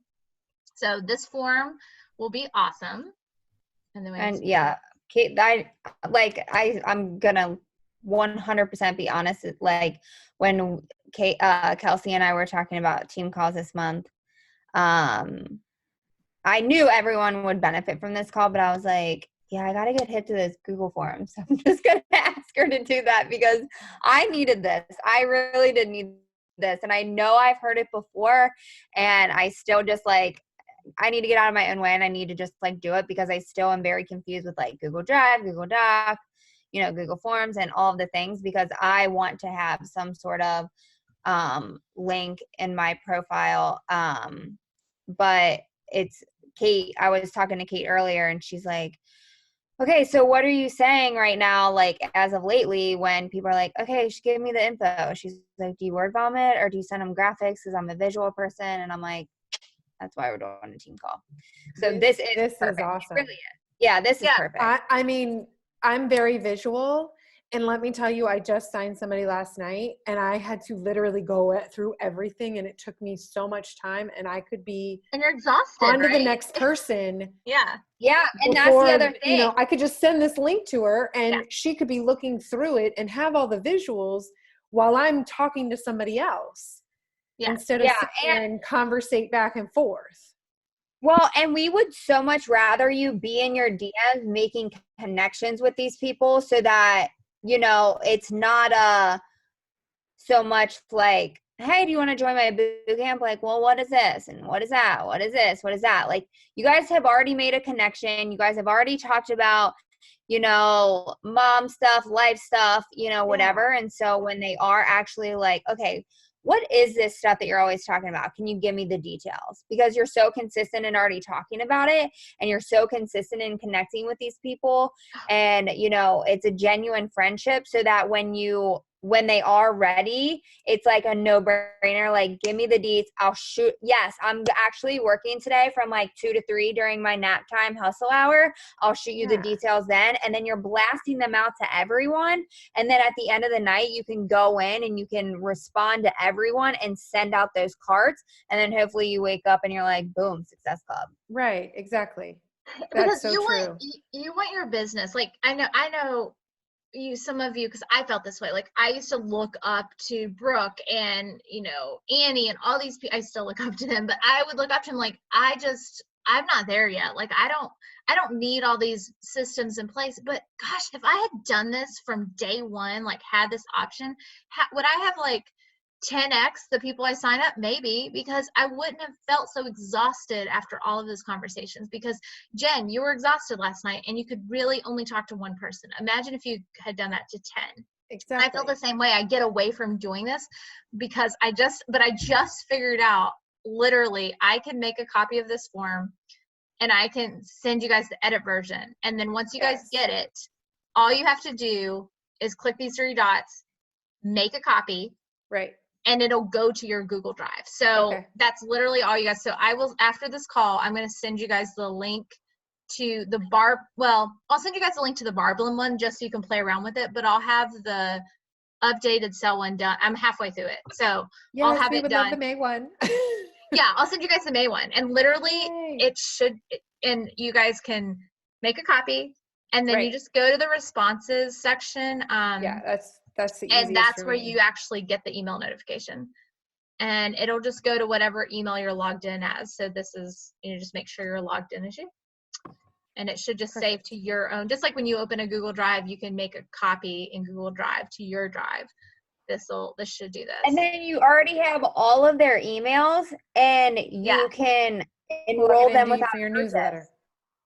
So this form will be awesome. And yeah, Kate, I'm gonna 100% be honest. Like when Kelsey and I were talking about team calls this month, I knew everyone would benefit from this call, but I was like, yeah, I got to get hit to this Google form. So I'm just going to ask her to do that because I needed this. I really did need this. And I know I've heard it before, and I still just like, I need to get out of my own way, and I need to just like do it because I still am very confused with like Google Drive, Google Doc, Google Forms and all of the things, because I want to have some sort of link in my profile. But it's Kate. I was talking to Kate earlier, and she's like, okay, so what are you saying right now, like as of lately, when people are like, okay, give me the info. She's like, do you word vomit or do you send them graphics? Because I'm a visual person. And I'm like, that's why we're doing a team call. So this is awesome. Really is. Yeah, this is perfect. I mean, I'm very visual. And let me tell you, I just signed somebody last night and I had to literally go through everything, and it took me so much time, and I could be and you're exhausted, on to right? the next person. Yeah. And that's the other thing. I could just send this link to her and she could be looking through it and have all the visuals while I'm talking to somebody else instead of sitting and conversate back and forth. Well, and we would so much rather you be in your DMs making connections with these people so that, it's not so much like, hey, do you want to join my boot camp? Like, well, what is this? And what is that? What is this? What is that? Like, you guys have already made a connection. You guys have already talked about, mom stuff, life stuff, whatever. And so when they are actually like, okay, what is this stuff that you're always talking about? Can you give me the details? Because you're so consistent in already talking about it, and you're so consistent in connecting with these people. And, it's a genuine friendship, so that when they are ready, it's like a no-brainer. Like, give me the deets. I'll shoot. Yes, I'm actually working today from like 2 to 3 during my nap time hustle hour. I'll shoot you the details then. And then you're blasting them out to everyone. And then at the end of the night, you can go in and you can respond to everyone and send out those cards. And then hopefully you wake up and you're like, boom, Success Club. Right. Exactly. That's so true. You want your business. Like, I know some of you, because I felt this way. Like, I used to look up to Brooke and Annie and all these people. I still look up to them, but I would look up to them like, I just I'm not there yet. Like, I don't need all these systems in place, but gosh, if I had done this from day one, like had this option, would I have like 10x the people I sign up? Maybe, because I wouldn't have felt so exhausted after all of those conversations. Because Jen, you were exhausted last night and you could really only talk to one person. Imagine if you had done that to 10. Exactly. I feel the same way. I get away from doing this because I just figured out, literally, I can make a copy of this form and I can send you guys the edit version. And then once you guys get it, all you have to do is click these 3 dots, make a copy. Right. And it'll go to your Google Drive. So that's literally all you guys. So I will, after this call, I'm going to send you guys the link to the I'll send you guys a link to the Barblin one just so you can play around with it, but I'll have the updated cell one done. I'm halfway through it. So I'll have it done. Love the May one. Yeah, I'll send you guys the May one. And literally it should, and you guys can make a copy and then you just go to the responses section. That's the easiest. And that's where you actually get the email notification. And it'll just go to whatever email you're logged in as. So this is, just make sure you're logged in as you. And it should just save to your own. Just like when you open a Google Drive, you can make a copy in Google Drive to your drive. This should do this. And then you already have all of their emails, and you can enroll them without for your newsletter.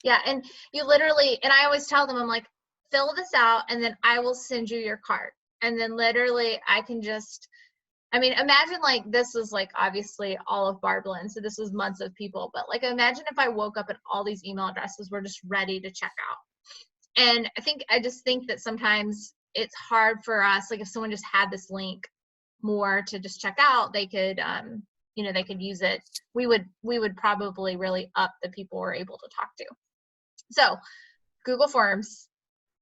Yeah, and you literally, and I always tell them, I'm like, fill this out, and then I will send you your cart. And then literally I can just, imagine like this was like obviously all of Barblin. So this was months of people, but like imagine if I woke up and all these email addresses were just ready to check out. And I just think that sometimes it's hard for us, like if someone just had this link more to just check out, they could, they could use it. We would probably really up the people we're able to talk to. So Google Forms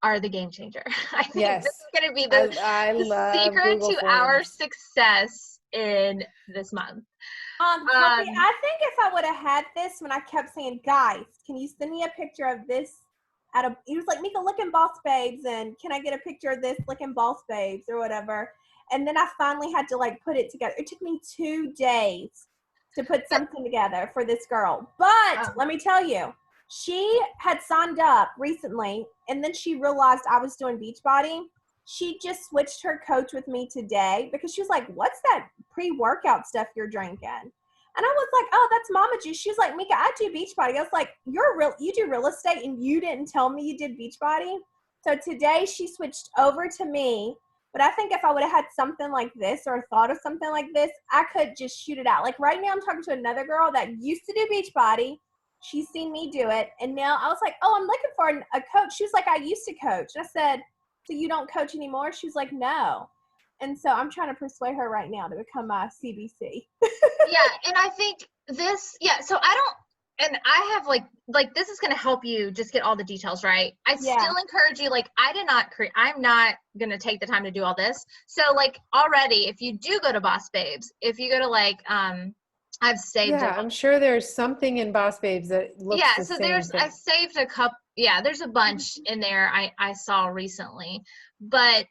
are the game changer. I think this is going to be the secret Google to Forms. our success in this month. I think if I would have had this when I kept saying, guys, can you send me a picture of this? He was like, Mika, look in Boss Babes, and can I get a picture of this? Look in Boss Babes or whatever. And then I finally had to like put it together. It took me 2 days to put something together for this girl. But let me tell you, she had signed up recently, and then she realized I was doing Beachbody. She just switched her coach with me today because she was like, what's that pre-workout stuff you're drinking? And I was like, oh, that's Mama Juice. She was like, Mika, I do Beachbody. I was like, you do real estate and you didn't tell me you did Beachbody? So today she switched over to me. But I think if I would have had something like this or thought of something like this, I could just shoot it out. Like right now I'm talking to another girl that used to do Beachbody. She's seen me do it. And now I was like, oh, I'm looking for a coach. She was like, I used to coach. And I said, so you don't coach anymore? She was like, no. And so I'm trying to persuade her right now to become my CBC. Yeah. And I think so I have like this is going to help you just get all the details right. I still encourage you, like I'm not going to take the time to do all this. So like already, if you do go to Boss Babes, if you go to like, I've saved I'm sure there's something in Boss Babes that looks the so same I saved a couple. Yeah, there's a bunch in there I saw recently, but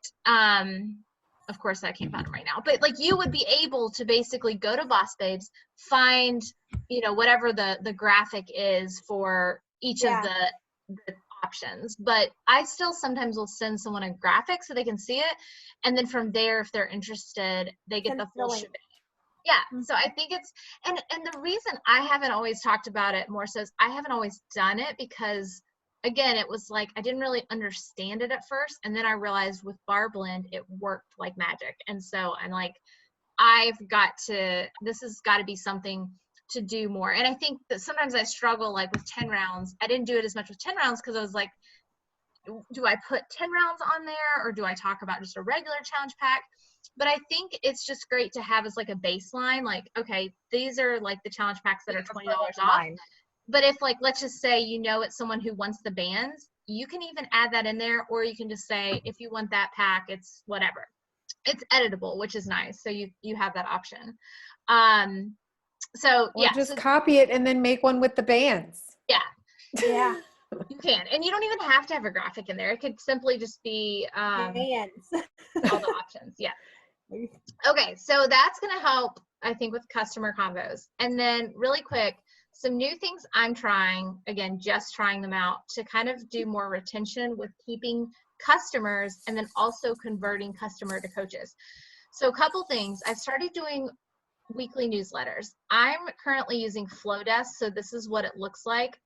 of course I can't find them right now. But like you would be able to basically go to Boss Babes, find whatever the graphic is for each of the options. But I still sometimes will send someone a graphic so they can see it, and then from there, if they're interested, they get the full shebang. Yeah, so I think it's, and the reason I haven't always talked about it more so is I haven't always done it because, again, it was like I didn't really understand it at first, and then I realized with Barblend it worked like magic, and so I'm like, this has got to be something to do more. And I think that sometimes I struggle like with 10 rounds. I didn't do it as much with 10 rounds because I was like, do I put 10 rounds on there or do I talk about just a regular challenge pack? But I think it's just great to have as like a baseline, like, okay, these are like the challenge packs that are $20 off. But if like, let's just say, it's someone who wants the bands, you can even add that in there, or you can just say, if you want that pack, it's whatever. It's editable, which is nice. So you have that option. Just copy it and then make one with the bands. Yeah. You can. And you don't even have to have a graphic in there. It could simply just be bands. all the options. Yeah. Okay, so that's going to help, I think, with customer combos. And then really quick, Some new things I'm trying, again, just trying them out to kind of do more retention with keeping customers and then also converting customer to coaches. So a couple things. I've started doing weekly newsletters. I'm currently using Flowdesk, so this is what it looks like.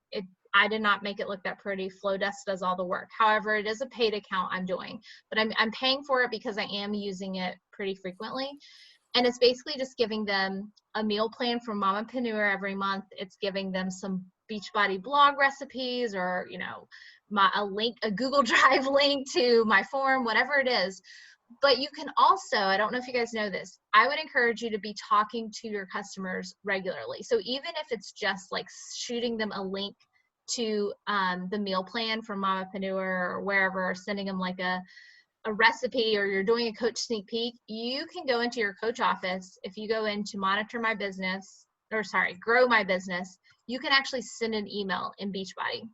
I did not make it look that pretty. Flowdesk does all the work. However, it is a paid account I'm doing, but I'm paying for it because I am using it pretty frequently. And it's basically just giving them a meal plan from Mamapreneur every month. It's giving them some Beachbody blog recipes, or, you know, a Google Drive link to my form, whatever it is. But you can also, I don't know if you guys know this, I would encourage you to be talking to your customers regularly. So even if it's just like shooting them a link to the meal plan from Mamapreneur or wherever, or sending them like a recipe, or you're doing a coach sneak peek, you can go into your coach office. If you go into monitor my business, or sorry, grow my business, you can actually send an email in Beachbody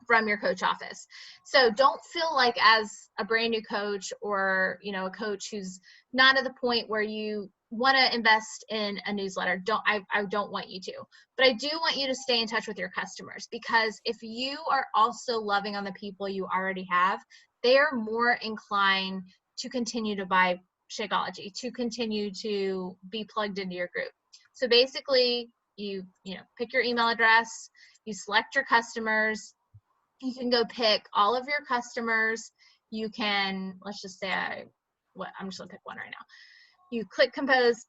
from your coach office. So don't feel like, as a brand new coach, or, you know, a coach who's not at the point where you want to invest in a newsletter, I don't want you to, but I do want you to stay in touch with your customers, because if you are also loving on the people you already have, they are more inclined to continue to buy Shakeology, to continue to be plugged into your group. So basically, you pick your email address, you select your customers, you can go pick all of your customers. You can, let's just say I'm just gonna pick one right now. You click compose.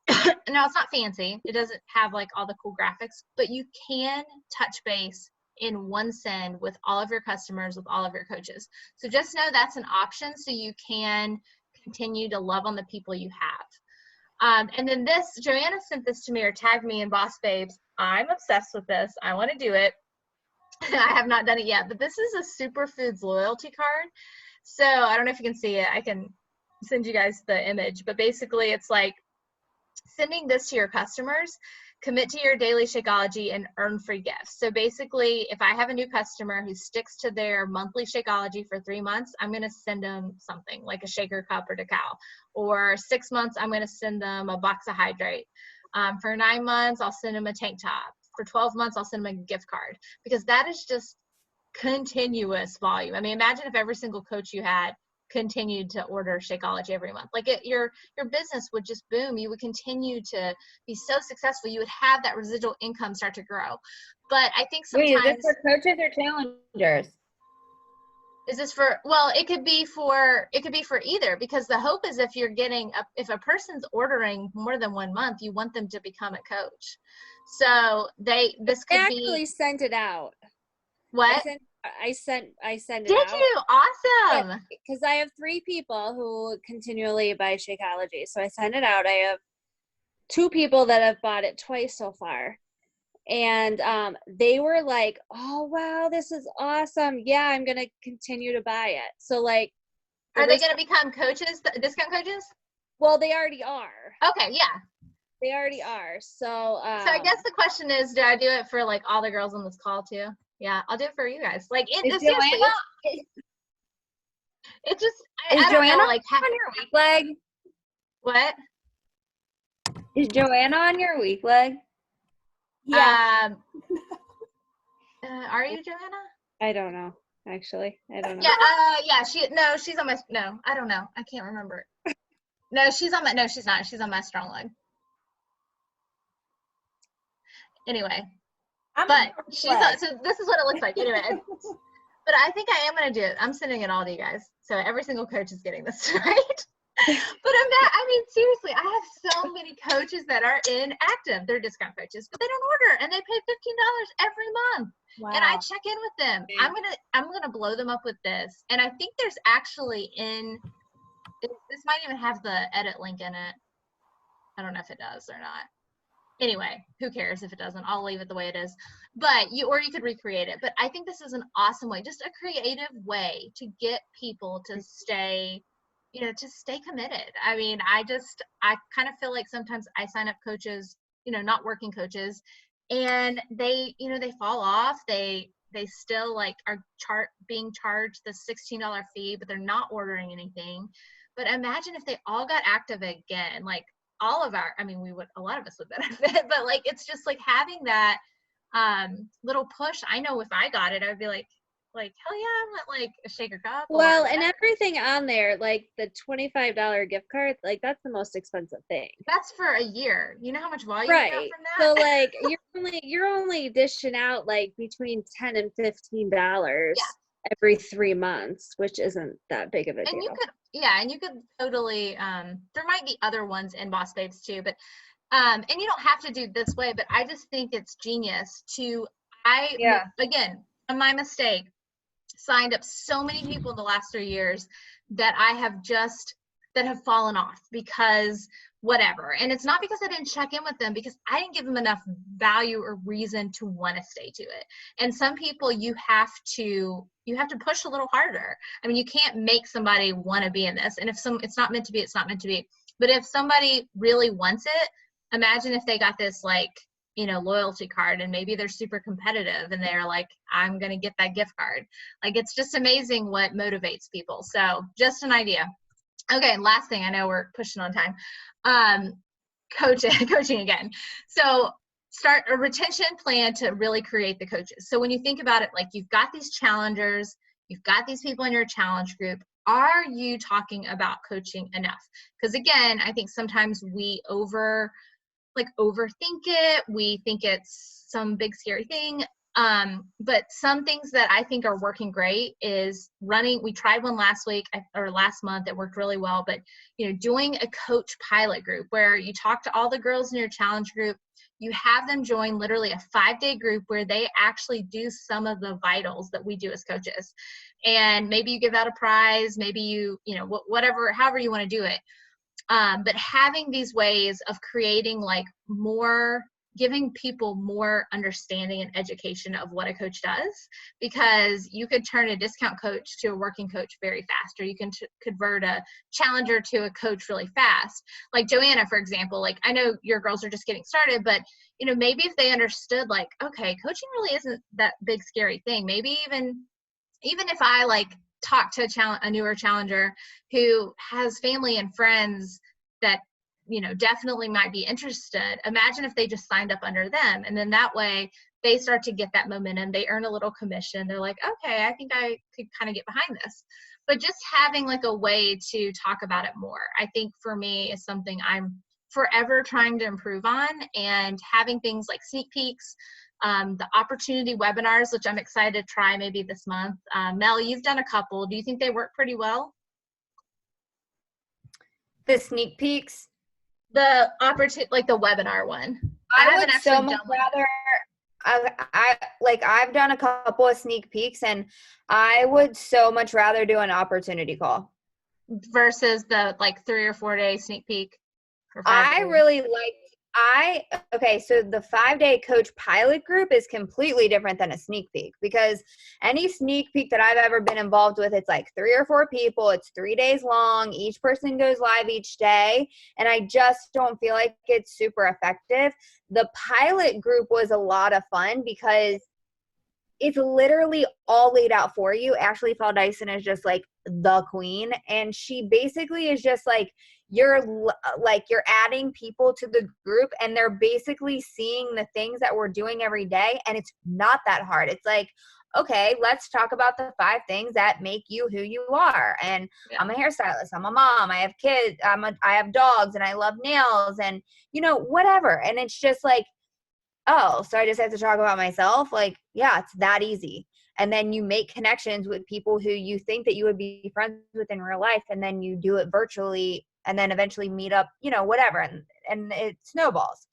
Now, it's not fancy. It doesn't have like all the cool graphics, but you can touch base in one send with all of your customers, with all of your coaches. So just know that's an option, so you can continue to love on the people you have. And then this, Joanna sent this to me, or tagged me in Boss Babes. I'm obsessed with this. I want to do it. I have not done it yet, but this is a Superfoods loyalty card. So I don't know if you can see it. I can send you guys the image, but basically it's like sending this to your customers: commit to your daily Shakeology and earn free gifts. So basically, if I have a new customer who sticks to their monthly Shakeology for 3 months, I'm going to send them something like a shaker cup or decal. Or 6 months, I'm going to send them a box of Hydrate. For 9 months, I'll send them a tank top. For 12 months, I'll send them a gift card, because that is just continuous volume. I mean, imagine if every single coach you had continued to order Shakeology every month. Like, your business would just boom. You would continue to be so successful. You would have that residual income start to grow. But I think sometimes— Wait, is this for coaches or challengers? Is this for, well, it could be for either, because the hope is if if a person's ordering more than 1 month, you want them to become a coach. So this could be— I actually sent it out. What? I sent it out. Did you? Awesome. Because I have 3 people who continually buy Shakeology. So I sent it out. I have 2 people that have bought it twice so far. And they were like, oh, wow, this is awesome. Yeah, I'm going to continue to buy it. So, like— Are they going to become coaches, discount coaches? Well, they already are. Okay, yeah. They already are. So so I guess the question is, do I do it for like all the girls on this call too? Yeah, I'll do it for you guys. Like, is Joanna know, like, on your weak leg? What? Is Joanna on your weak leg? Yeah. Are you, Joanna? I don't know. Actually, I don't know. Yeah. She's on my— no, I don't know. I can't remember. No, she's not. She's on my strong leg. Anyway, but she's on, so this is what it looks like. Anyway, but I think I am going to do it. I'm sending it all to you guys. So every single coach is getting this tonight. But I mean, seriously, I have so many coaches that are inactive. They're discount coaches, but they don't order, and they pay $15 every month. Wow. And I check in with them. I'm gonna blow them up with this. And I think there's actually this might even have the edit link in it. I don't know if it does or not. Anyway, who cares if it doesn't? I'll leave it the way it is. But you could recreate it. But I think this is an awesome way, just a creative way to get people to stay, to stay committed. I mean, I kind of feel like sometimes I sign up coaches, not working coaches, and they fall off. They still like are being charged the $16 fee, but they're not ordering anything. But imagine if they all got active again, like a lot of us would benefit, but like, it's just like having that little push, I know if I got it, I would be like, hell yeah, I want like a shaker cup. Well, and everything on there, like the $25 gift card, like that's the most expensive thing. That's for a year. You know how much volume right. you got from that? So like you're only dishing out like between $10 and $15 every 3 months, which isn't that big of a deal. And you could totally there might be other ones in Boss Babes too, but and you don't have to do this way, but I just think it's genius again, on my mistake, signed up so many people in the last 3 years that have fallen off because whatever. And it's not because I didn't check in with them, because I didn't give them enough value or reason to want to stay to it. And some people you have to push a little harder. I mean, you can't make somebody want to be in this. And if it's not meant to be, it's not meant to be. But if somebody really wants it, imagine if they got this like, loyalty card, and maybe they're super competitive and they're like, I'm going to get that gift card. Like, it's just amazing what motivates people. So just an idea. Okay. Last thing, I know we're pushing on time. Coaching again. So start a retention plan to really create the coaches. So when you think about it, like you've got these challengers, you've got these people in your challenge group. Are you talking about coaching enough? Because again, I think sometimes we overthink it. We think it's some big scary thing. But some things that I think are working great is running. We tried one last month that worked really well, but doing a coach pilot group where you talk to all the girls in your challenge group, you have them join literally a 5-day group where they actually do some of the vitals that we do as coaches. And maybe you give out a prize, maybe whatever, however you want to do it. But having these ways of creating giving people more understanding and education of what a coach does, because you could turn a discount coach to a working coach very fast, or you can convert a challenger to a coach really fast. Like Joanna, for example, like I know your girls are just getting started, but maybe if they understood like, okay, coaching really isn't that big scary thing. Maybe even if I like talk to a newer challenger who has family and friends that definitely might be interested. Imagine if they just signed up under them, and then that way they start to get that momentum. They earn a little commission. They're like, okay, I think I could kind of get behind this. But just having like a way to talk about it more, I think for me is something I'm forever trying to improve on, and having things like sneak peeks, the opportunity webinars, which I'm excited to try maybe this month. Mel, you've done a couple. Do you think they work pretty well? The sneak peeks? The opportunity, like the webinar one. I would so much rather. I've done a couple of sneak peeks, and I would so much rather do an opportunity call versus the 3 or 4 day sneak peek. I really like. So the 5-day coach pilot group is completely different than a sneak peek, because any sneak peek that I've ever been involved with, it's like 3 or 4 people. It's 3 days long. Each person goes live each day. And I just don't feel like it's super effective. The pilot group was a lot of fun because it's literally all laid out for you. Ashley Faldyson is just like the queen. And she basically is just like, you're adding people to the group, and they're basically seeing the things that we're doing every day. And it's not that hard. It's like, okay, let's talk about the 5 things that make you who you are. And I'm a hairstylist. I'm a mom. I have kids. I have dogs, and I love nails, and whatever. And it's just like, oh, so I just have to talk about myself? Like, yeah, it's that easy. And then you make connections with people who you think that you would be friends with in real life, and then you do it virtually, and then eventually meet up, whatever, and it snowballs.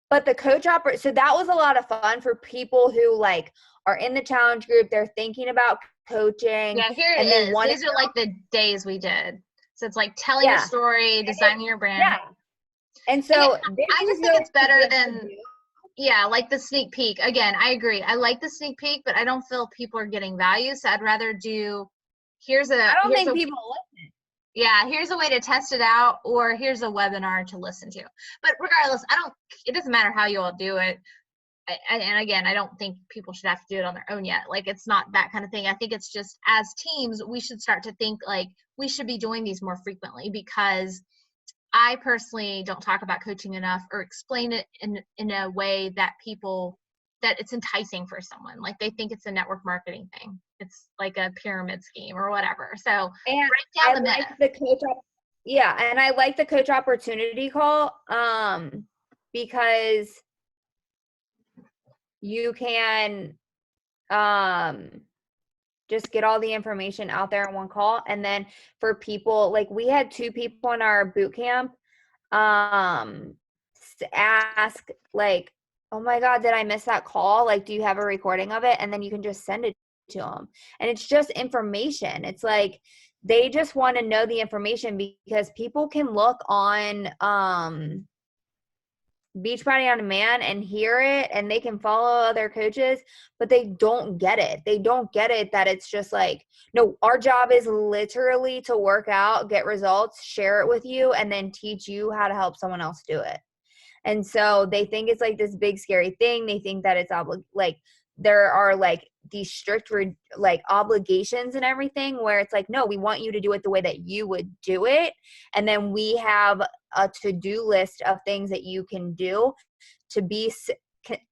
But the coach so that was a lot of fun for people who are in the challenge group. They're thinking about coaching. Yeah, here it is. These are the days we did. So it's like telling your story, designing your brand. Yeah. And so I just think it's better than like the sneak peek. Again, I agree. I like the sneak peek, but I don't feel people are getting value. So I'd rather do I don't think people listen. Yeah, here's a way to test it out, or here's a webinar to listen to. But regardless, it doesn't matter how you all do it. And again, I don't think people should have to do it on their own yet. It's not that kind of thing. I think it's just as teams, we should start to think we should be doing these more frequently, because I personally don't talk about coaching enough or explain it in a way that people that it's enticing for someone. Like they think it's a network marketing thing. It's like a pyramid scheme or whatever. So and break down I the like myth. and I like the coach opportunity call because you can just get all the information out there in one call. And then for people, like we had 2 people in our boot camp ask like, oh my God, did I miss that call? Like, do you have a recording of it? And then you can just send it to them. And it's just information. It's like, they just want to know the information because people can look on Beachbody On Demand and hear it, and they can follow other coaches, but they don't get it. They don't get it that it's just like, no, our job is literally to work out, get results, share it with you, and then teach you how to help someone else do it. And so they think it's like this big scary thing. They think that it's like there are like these strict like obligations and everything where it's like, no, we want you to do it the way that you would do it. And then we have a to-do list of things that you can do to be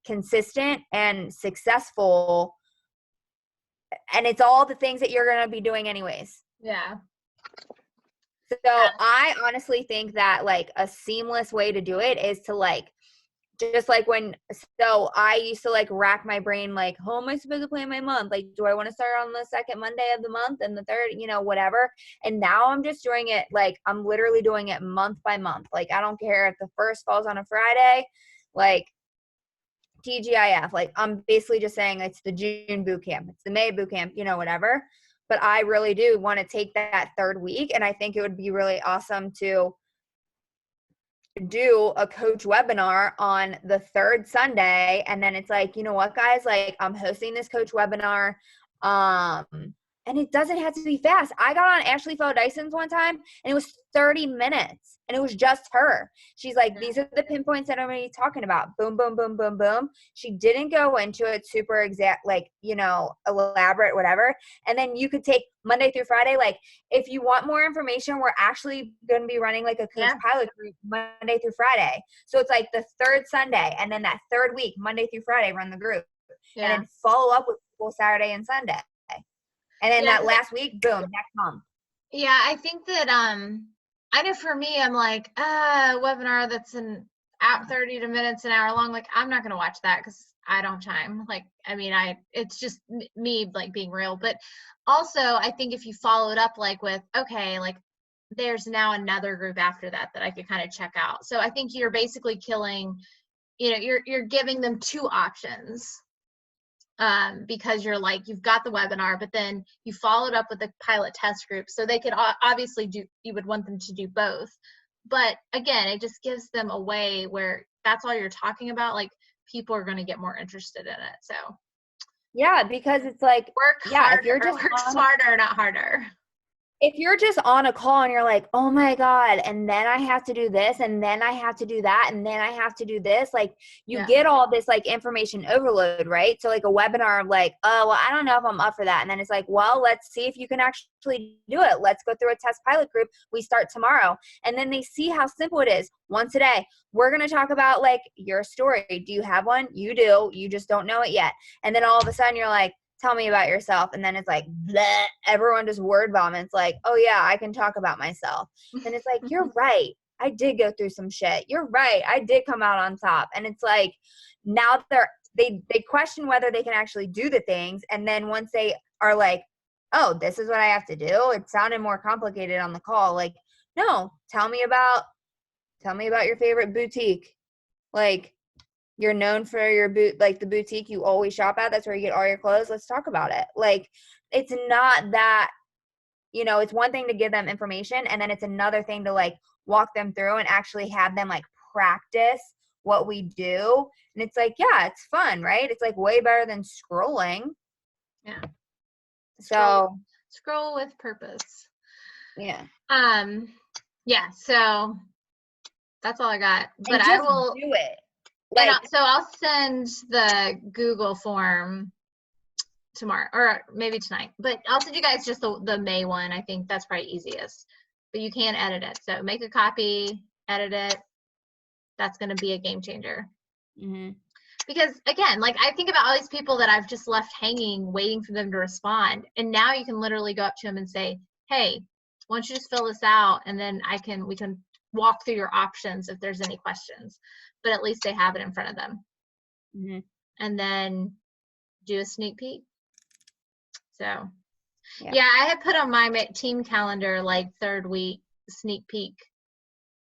consistent and successful. And it's all the things that you're going to be doing anyways. Yeah. So I honestly think that like a seamless way to do it is to like, just like so I used to like rack my brain, like, how am I supposed to plan my month? Like, do I want to start on the second Monday of the month and the third, whatever. And now I'm just doing it, like, I'm literally doing it month by month. Like, I don't care if the first falls on a Friday, like TGIF, like I'm basically just saying it's the June boot camp, it's the May boot camp, whatever. But I really do want to take that third week. And I think it would be really awesome to do a coach webinar on the third Sunday. And then it's like, you know what, guys, like I'm hosting this coach webinar. And it doesn't have to be fast. I got on Ashley Fell Dyson's one time and it was 30 minutes and it was just her. She's like, these are the pinpoints that I'm going to be talking about. Boom, boom, boom, boom, boom. She didn't go into it super exact, like, elaborate, whatever. And then you could take Monday through Friday. Like if you want more information, we're actually going to be running like a coach pilot group Monday through Friday. So it's like the third Sunday and then that third week, Monday through Friday, run the group and then follow up with people Saturday and Sunday. And then that last week, boom, next month. Yeah, I think that I know for me, I'm like, a webinar that's 30 minutes, an hour long. Like, I'm not gonna watch that because I don't have time. Like, I mean, it's just me like being real. But also, I think if you follow it up like with, okay, like there's now another group after that I could kind of check out. So I think you're basically killing, you're giving them 2 options. Because you're like, you've got the webinar, but then you followed up with the pilot test group. So they could obviously you would want them to do both. But again, it just gives them a way where that's all you're talking about. Like people are going to get more interested in it. So yeah, because it's like, if you're just work smarter, not harder. If you're just on a call and you're like, oh my God, and then I have to do this, and then I have to do that, and then I have to do this, like you get all this like information overload, right? So like a webinar, like, oh, well, I don't know if I'm up for that. And then it's like, well, let's see if you can actually do it. Let's go through a test pilot group. We start tomorrow. And then they see how simple it is. Once a day, we're going to talk about like your story. Do you have one? You do. You just don't know it yet. And then all of a sudden you're like, tell me about yourself. And then it's like, bleh, everyone just word vomits like, oh yeah, I can talk about myself. And it's like, you're right. I did go through some shit. You're right. I did come out on top. And it's like, now they question whether they can actually do the things. And then once they are like, oh, this is what I have to do. It sounded more complicated on the call. Like, no, tell me about your favorite boutique. Like, you're known for your like the boutique you always shop at. That's where you get all your clothes. Let's talk about it. Like, it's not that, it's one thing to give them information, and then it's another thing to like walk them through and actually have them like practice what we do. And it's like, yeah, it's fun, right? It's like way better than scrolling. Yeah. So scroll with purpose. Yeah. Yeah. So that's all I got. But I will do it. Like, so I'll send the Google form tomorrow or maybe tonight, but I'll send you guys just the May one. I think that's probably easiest, but you can edit it. So make a copy, edit it. That's going to be a game changer. Mm-hmm. because again, like I think about all these people that I've just left hanging, waiting for them to respond. And now you can literally go up to them and say, hey, why don't you just fill this out? And then we can walk through your options if there's any questions, but at least they have it in front of them. Mm-hmm. And then do a sneak peek. So yeah, I had put on my team calendar like 3rd week sneak peek,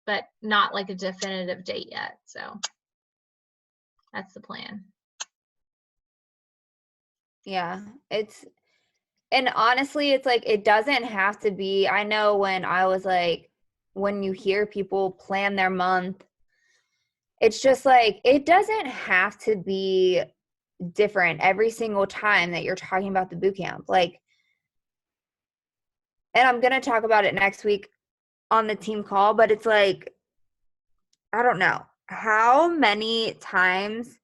but not like a definitive date yet. So that's the plan. Yeah, and honestly, it's like, it doesn't have to be, I know when I was like, when you hear people plan their month, it's just like, it doesn't have to be different every single time that you're talking about the boot camp. Like, and I'm going to talk about it next week on the team call, but it's like, I don't know. How many times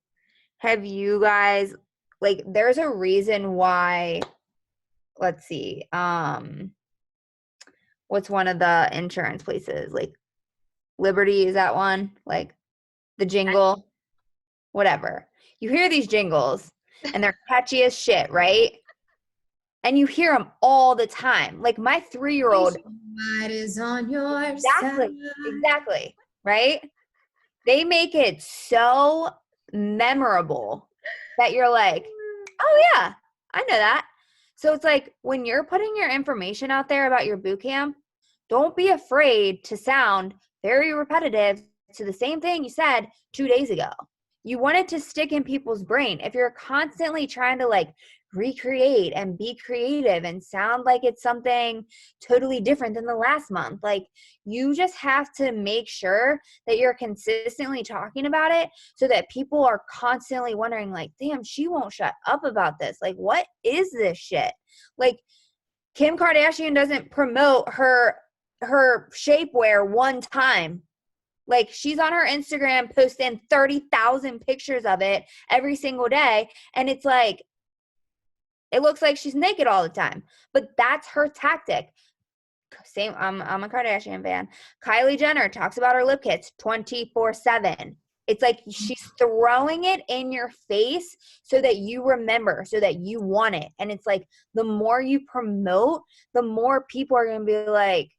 have you guys, like, there's a reason why, let's see, what's one of the insurance places? Like, Liberty, is that one? Like, the jingle, whatever. You hear these jingles, and they're catchy as shit, right? And you hear them all the time. Like, my 3-year-old. What is on your Exactly, side? exactly, right? They make it so memorable that you're like, oh yeah, I know that. So it's like, when you're putting your information out there about your boot camp, don't be afraid to sound very repetitive to the same thing you said 2 days ago. You want it to stick in people's brain. If you're constantly trying to like recreate and be creative and sound like it's something totally different than the last month, like, you just have to make sure that you're consistently talking about it so that people are constantly wondering, like, damn, she won't shut up about this. Like, what is this shit? Like, Kim Kardashian doesn't promote her shapewear one time. Like, she's on her Instagram posting 30,000 pictures of it every single day, and it's like, it looks like she's naked all the time, but that's her tactic. Same, I'm a Kardashian fan. Kylie Jenner talks about her lip kits 24/7. It's like she's throwing it in your face so that you remember, so that you want it. And it's like, the more you promote, the more people are going to be like,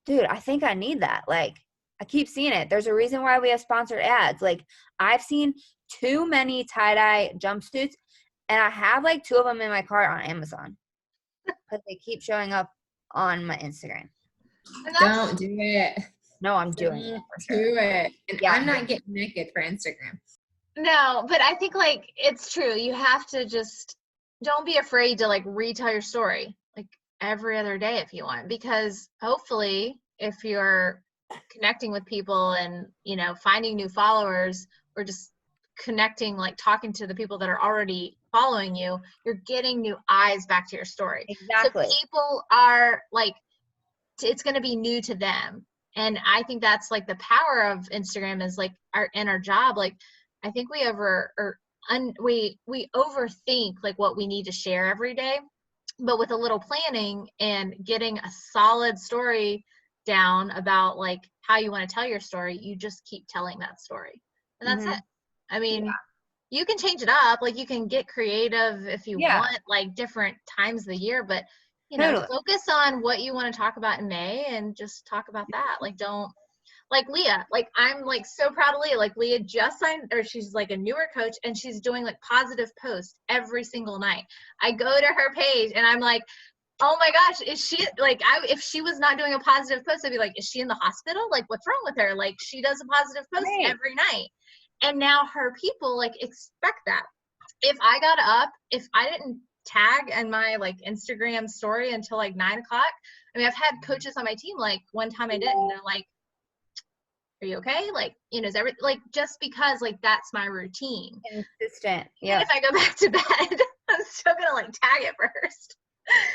dude, I think I need that. Like, I keep seeing it. There's a reason why we have sponsored ads. Like, I've seen too many tie-dye jumpsuits, and I have like 2 of them in my cart on Amazon because they keep showing up on my Instagram. Don't do it. No, I'm doing it. For sure. Do it. And Yeah. I'm not getting naked for Instagram. No, but I think like it's true. You have to just don't be afraid to like retell your story like every other day if you want, because hopefully if you're connecting with people and, you know, finding new followers or just connecting, like talking to the people that are already following you, you're getting new eyes back to your story. Exactly. So people are like, it's going to be new to them. And I think that's like the power of Instagram is like our job. Like, I think we overthink like what we need to share every day, but with a little planning and getting a solid story down about like how you want to tell your story, you just keep telling that story. And that's it. I mean, you can change it up. Like, you can get creative if you want, like different times of the year, but you know, focus on what you want to talk about in May and just talk about that. Like, don't, like Leah, like I'm like so proud of Leah. Like, Leah just signed, or she's like a newer coach, and she's doing like positive posts every single night. I go to her page and I'm like, oh my gosh, is she like, if she was not doing a positive post, I'd be like, is she in the hospital? Like, what's wrong with her? Like, she does a positive post every night. And now her people like expect that. If I got up, if I didn't tag in my like Instagram story until like 9 o'clock, I mean, I've had coaches on my team, like one time I didn't, and they're like, are you okay? Like, you know, is everything, like, just because like that's my routine. Consistent. Yeah. If I go back to bed, I'm still gonna like tag it first.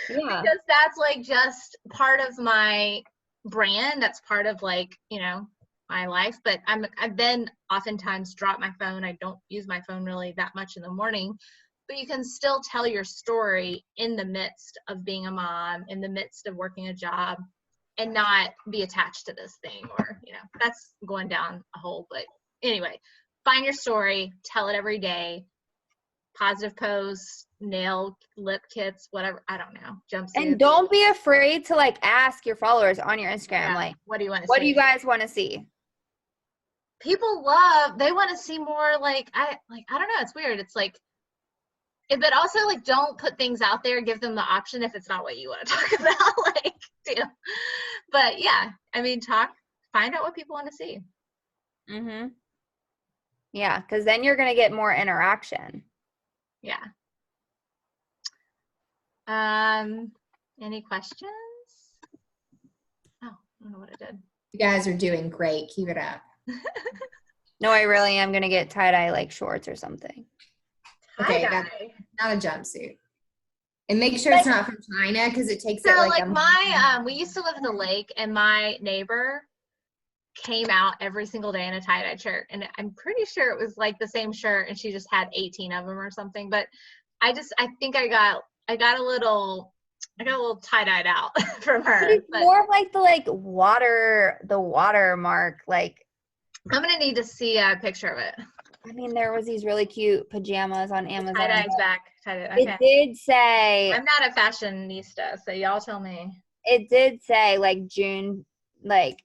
Yeah. Because that's like just part of my brand. That's part of like, you know, my life. But I've been oftentimes drop my phone. I don't use my phone really that much in the morning, but you can still tell your story in the midst of being a mom, in the midst of working a job, and not be attached to this thing. Or, you know, that's going down a hole. But anyway, find your story, tell it every day. Positive pose, nail, lip kits, whatever. I don't know. Jumpsuits. And don't be afraid to like ask your followers on your Instagram, like, what do you want to see? What do you guys want to see? People they want to see more like, I don't know. It's weird. It's like, but also like, don't put things out there. Give them the option if it's not what you want to talk about. Like, but yeah, I mean, find out what people want to see. Mm-hmm. Yeah, because then you're going to get more interaction. Yeah. Any questions? Oh, I don't know what I did. You guys are doing great. Keep it up. No, I really am going to get tie-dye like shorts or something. Okay, that's not a jumpsuit. And make sure it's not from China because it takes it like we used to live in the lake, and my neighbor came out every single day in a tie-dyed shirt, and I'm pretty sure it was like the same shirt, and she just had 18 of them or something. But I think I got a little tie-dyed out from her. But it's more like the watermark. Like, I'm gonna need to see a picture of it. I mean, there was these really cute pajamas on Amazon. Tie-dye's back. Okay. It did say. I'm not a fashionista, so y'all tell me. It did say like June, like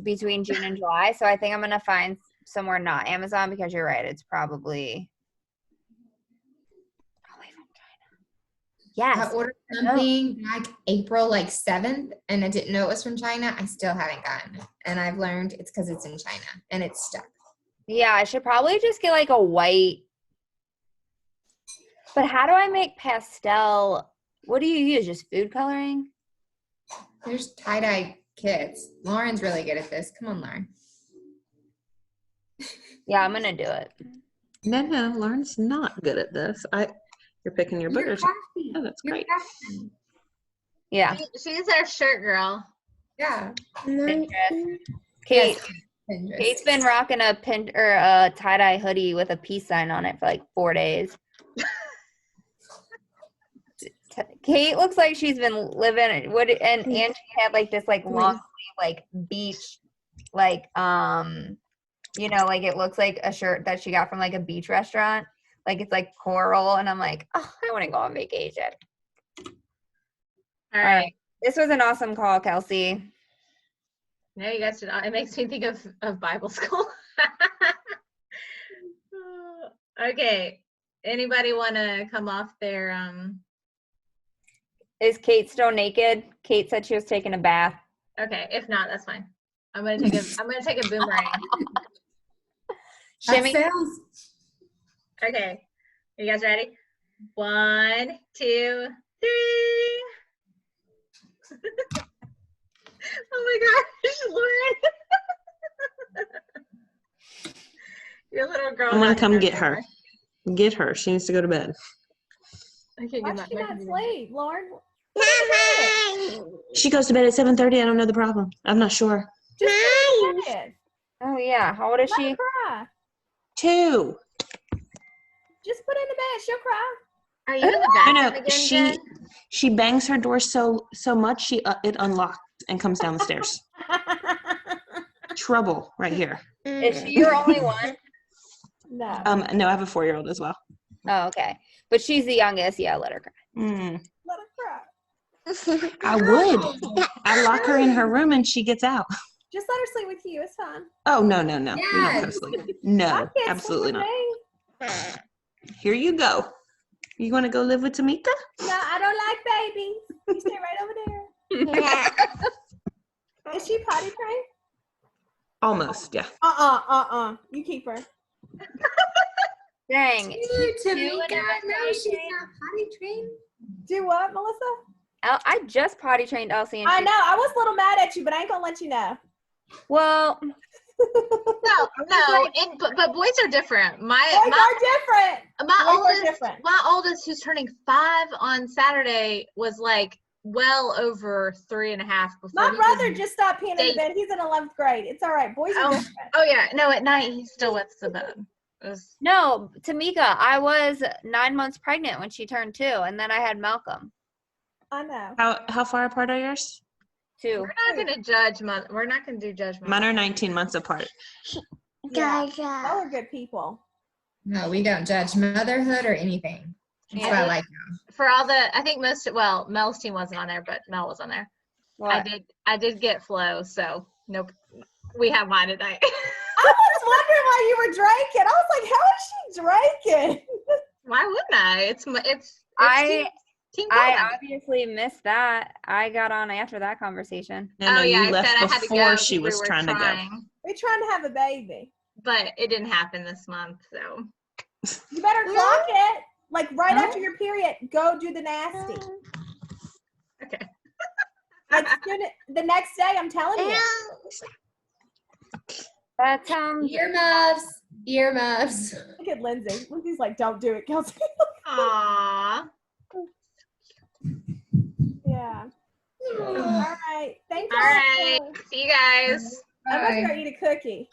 between June and July. So I think I'm gonna find somewhere not Amazon, because you're right. It's probably. Yes. I ordered something back April 7th, and I didn't know it was from China. I still haven't gotten it. And I've learned it's because it's in China and it's stuck. Yeah, I should probably just get like a white. But how do I make pastel? What do you use? Just food coloring? There's tie-dye kits. Lauren's really good at this. Come on, Lauren. Yeah, I'm going to do it. No, Lauren's not good at this. You're picking your boogers. Oh, that's great. Yeah. She's our shirt girl. Yeah. Kate's been rocking a tie-dye hoodie with a peace sign on it for like 4 days. Kate looks like she's been living and she had like this like long sleeve like beach like like it looks like a shirt that she got from like a beach restaurant. Like it's like coral, and I'm like, oh, I want to go on vacation. All right. This was an awesome call, Kelsey. No, you guys did not. It makes me think of Bible school. Okay. Anybody want to come off their Is Kate still naked? Kate said she was taking a bath. Okay, if not, that's fine. I'm gonna take a boomerang. Shimmy. Okay, are you guys ready? 1, 2, 3. Oh my gosh, Lauren. Your little girl. I'm gonna come get her. Get her. She needs to go to bed. Why is she not asleep, Lauren? She goes to bed at 7:30. I don't know the problem. I'm not sure. Just put her in bed. Oh yeah. How old is she? Let her cry. 2. Just put her in the bed. She'll cry. Are you in the bathroom again, Jen? She bangs her door so much it unlocks and comes down the stairs. Trouble right here. Is she your only one? No. No, I have a 4-year-old as well. Oh, okay. But she's the youngest. Yeah, let her cry. Let her cry. I would. I lock her in her room and she gets out. Just let her sleep with you. It's fine. Oh, no. We don't Yes. go to sleep. No, absolutely not. Here you go. You want to go live with Tamika? No, I don't like babies. You stay right over there. Is she potty trained? Almost, yeah. You keep her. Dang. Tamika, no, she's not potty trained. Do what, Melissa? I just potty trained Elsie. And I know. I was a little mad at you, but I ain't gonna let you know. Well, no, but boys are different. Boys are different. My oldest, who's turning 5 on Saturday, was like well over 3.5 before. My brother just stopped peeing in the bed. He's in 11th grade. It's all right. Boys are different. Oh yeah, no, at night he still wets the bed. No, Tamika, I was 9 months pregnant when she turned 2, and then I had Malcolm. I know. How far apart are yours? 2. We're not going to judge. We're not going to do judgment. Mine are 19 months apart. Yeah. Y'all are good people. No, we don't judge motherhood or anything. That's what I like now. For all the, I think Mel's team wasn't on there, but Mel was on there. What? I did get Flo, so nope. We have mine tonight. I was wondering why you were drinking. I was like, how is she drinking? Why wouldn't I? It's team I obviously missed that. I got on after that conversation. No, you left before she was trying to go. We're trying to have a baby. But it didn't happen this month, so. You better clock it. Like right after your period, go do the nasty. Okay. Like the next day, I'm telling you. That sounds earmuffs. Look at Lindsay. Lindsay's like, don't do it, Kelsey. Aww. Yeah. All right. Thank you. All right. See you guys. I'm going to go eat a cookie.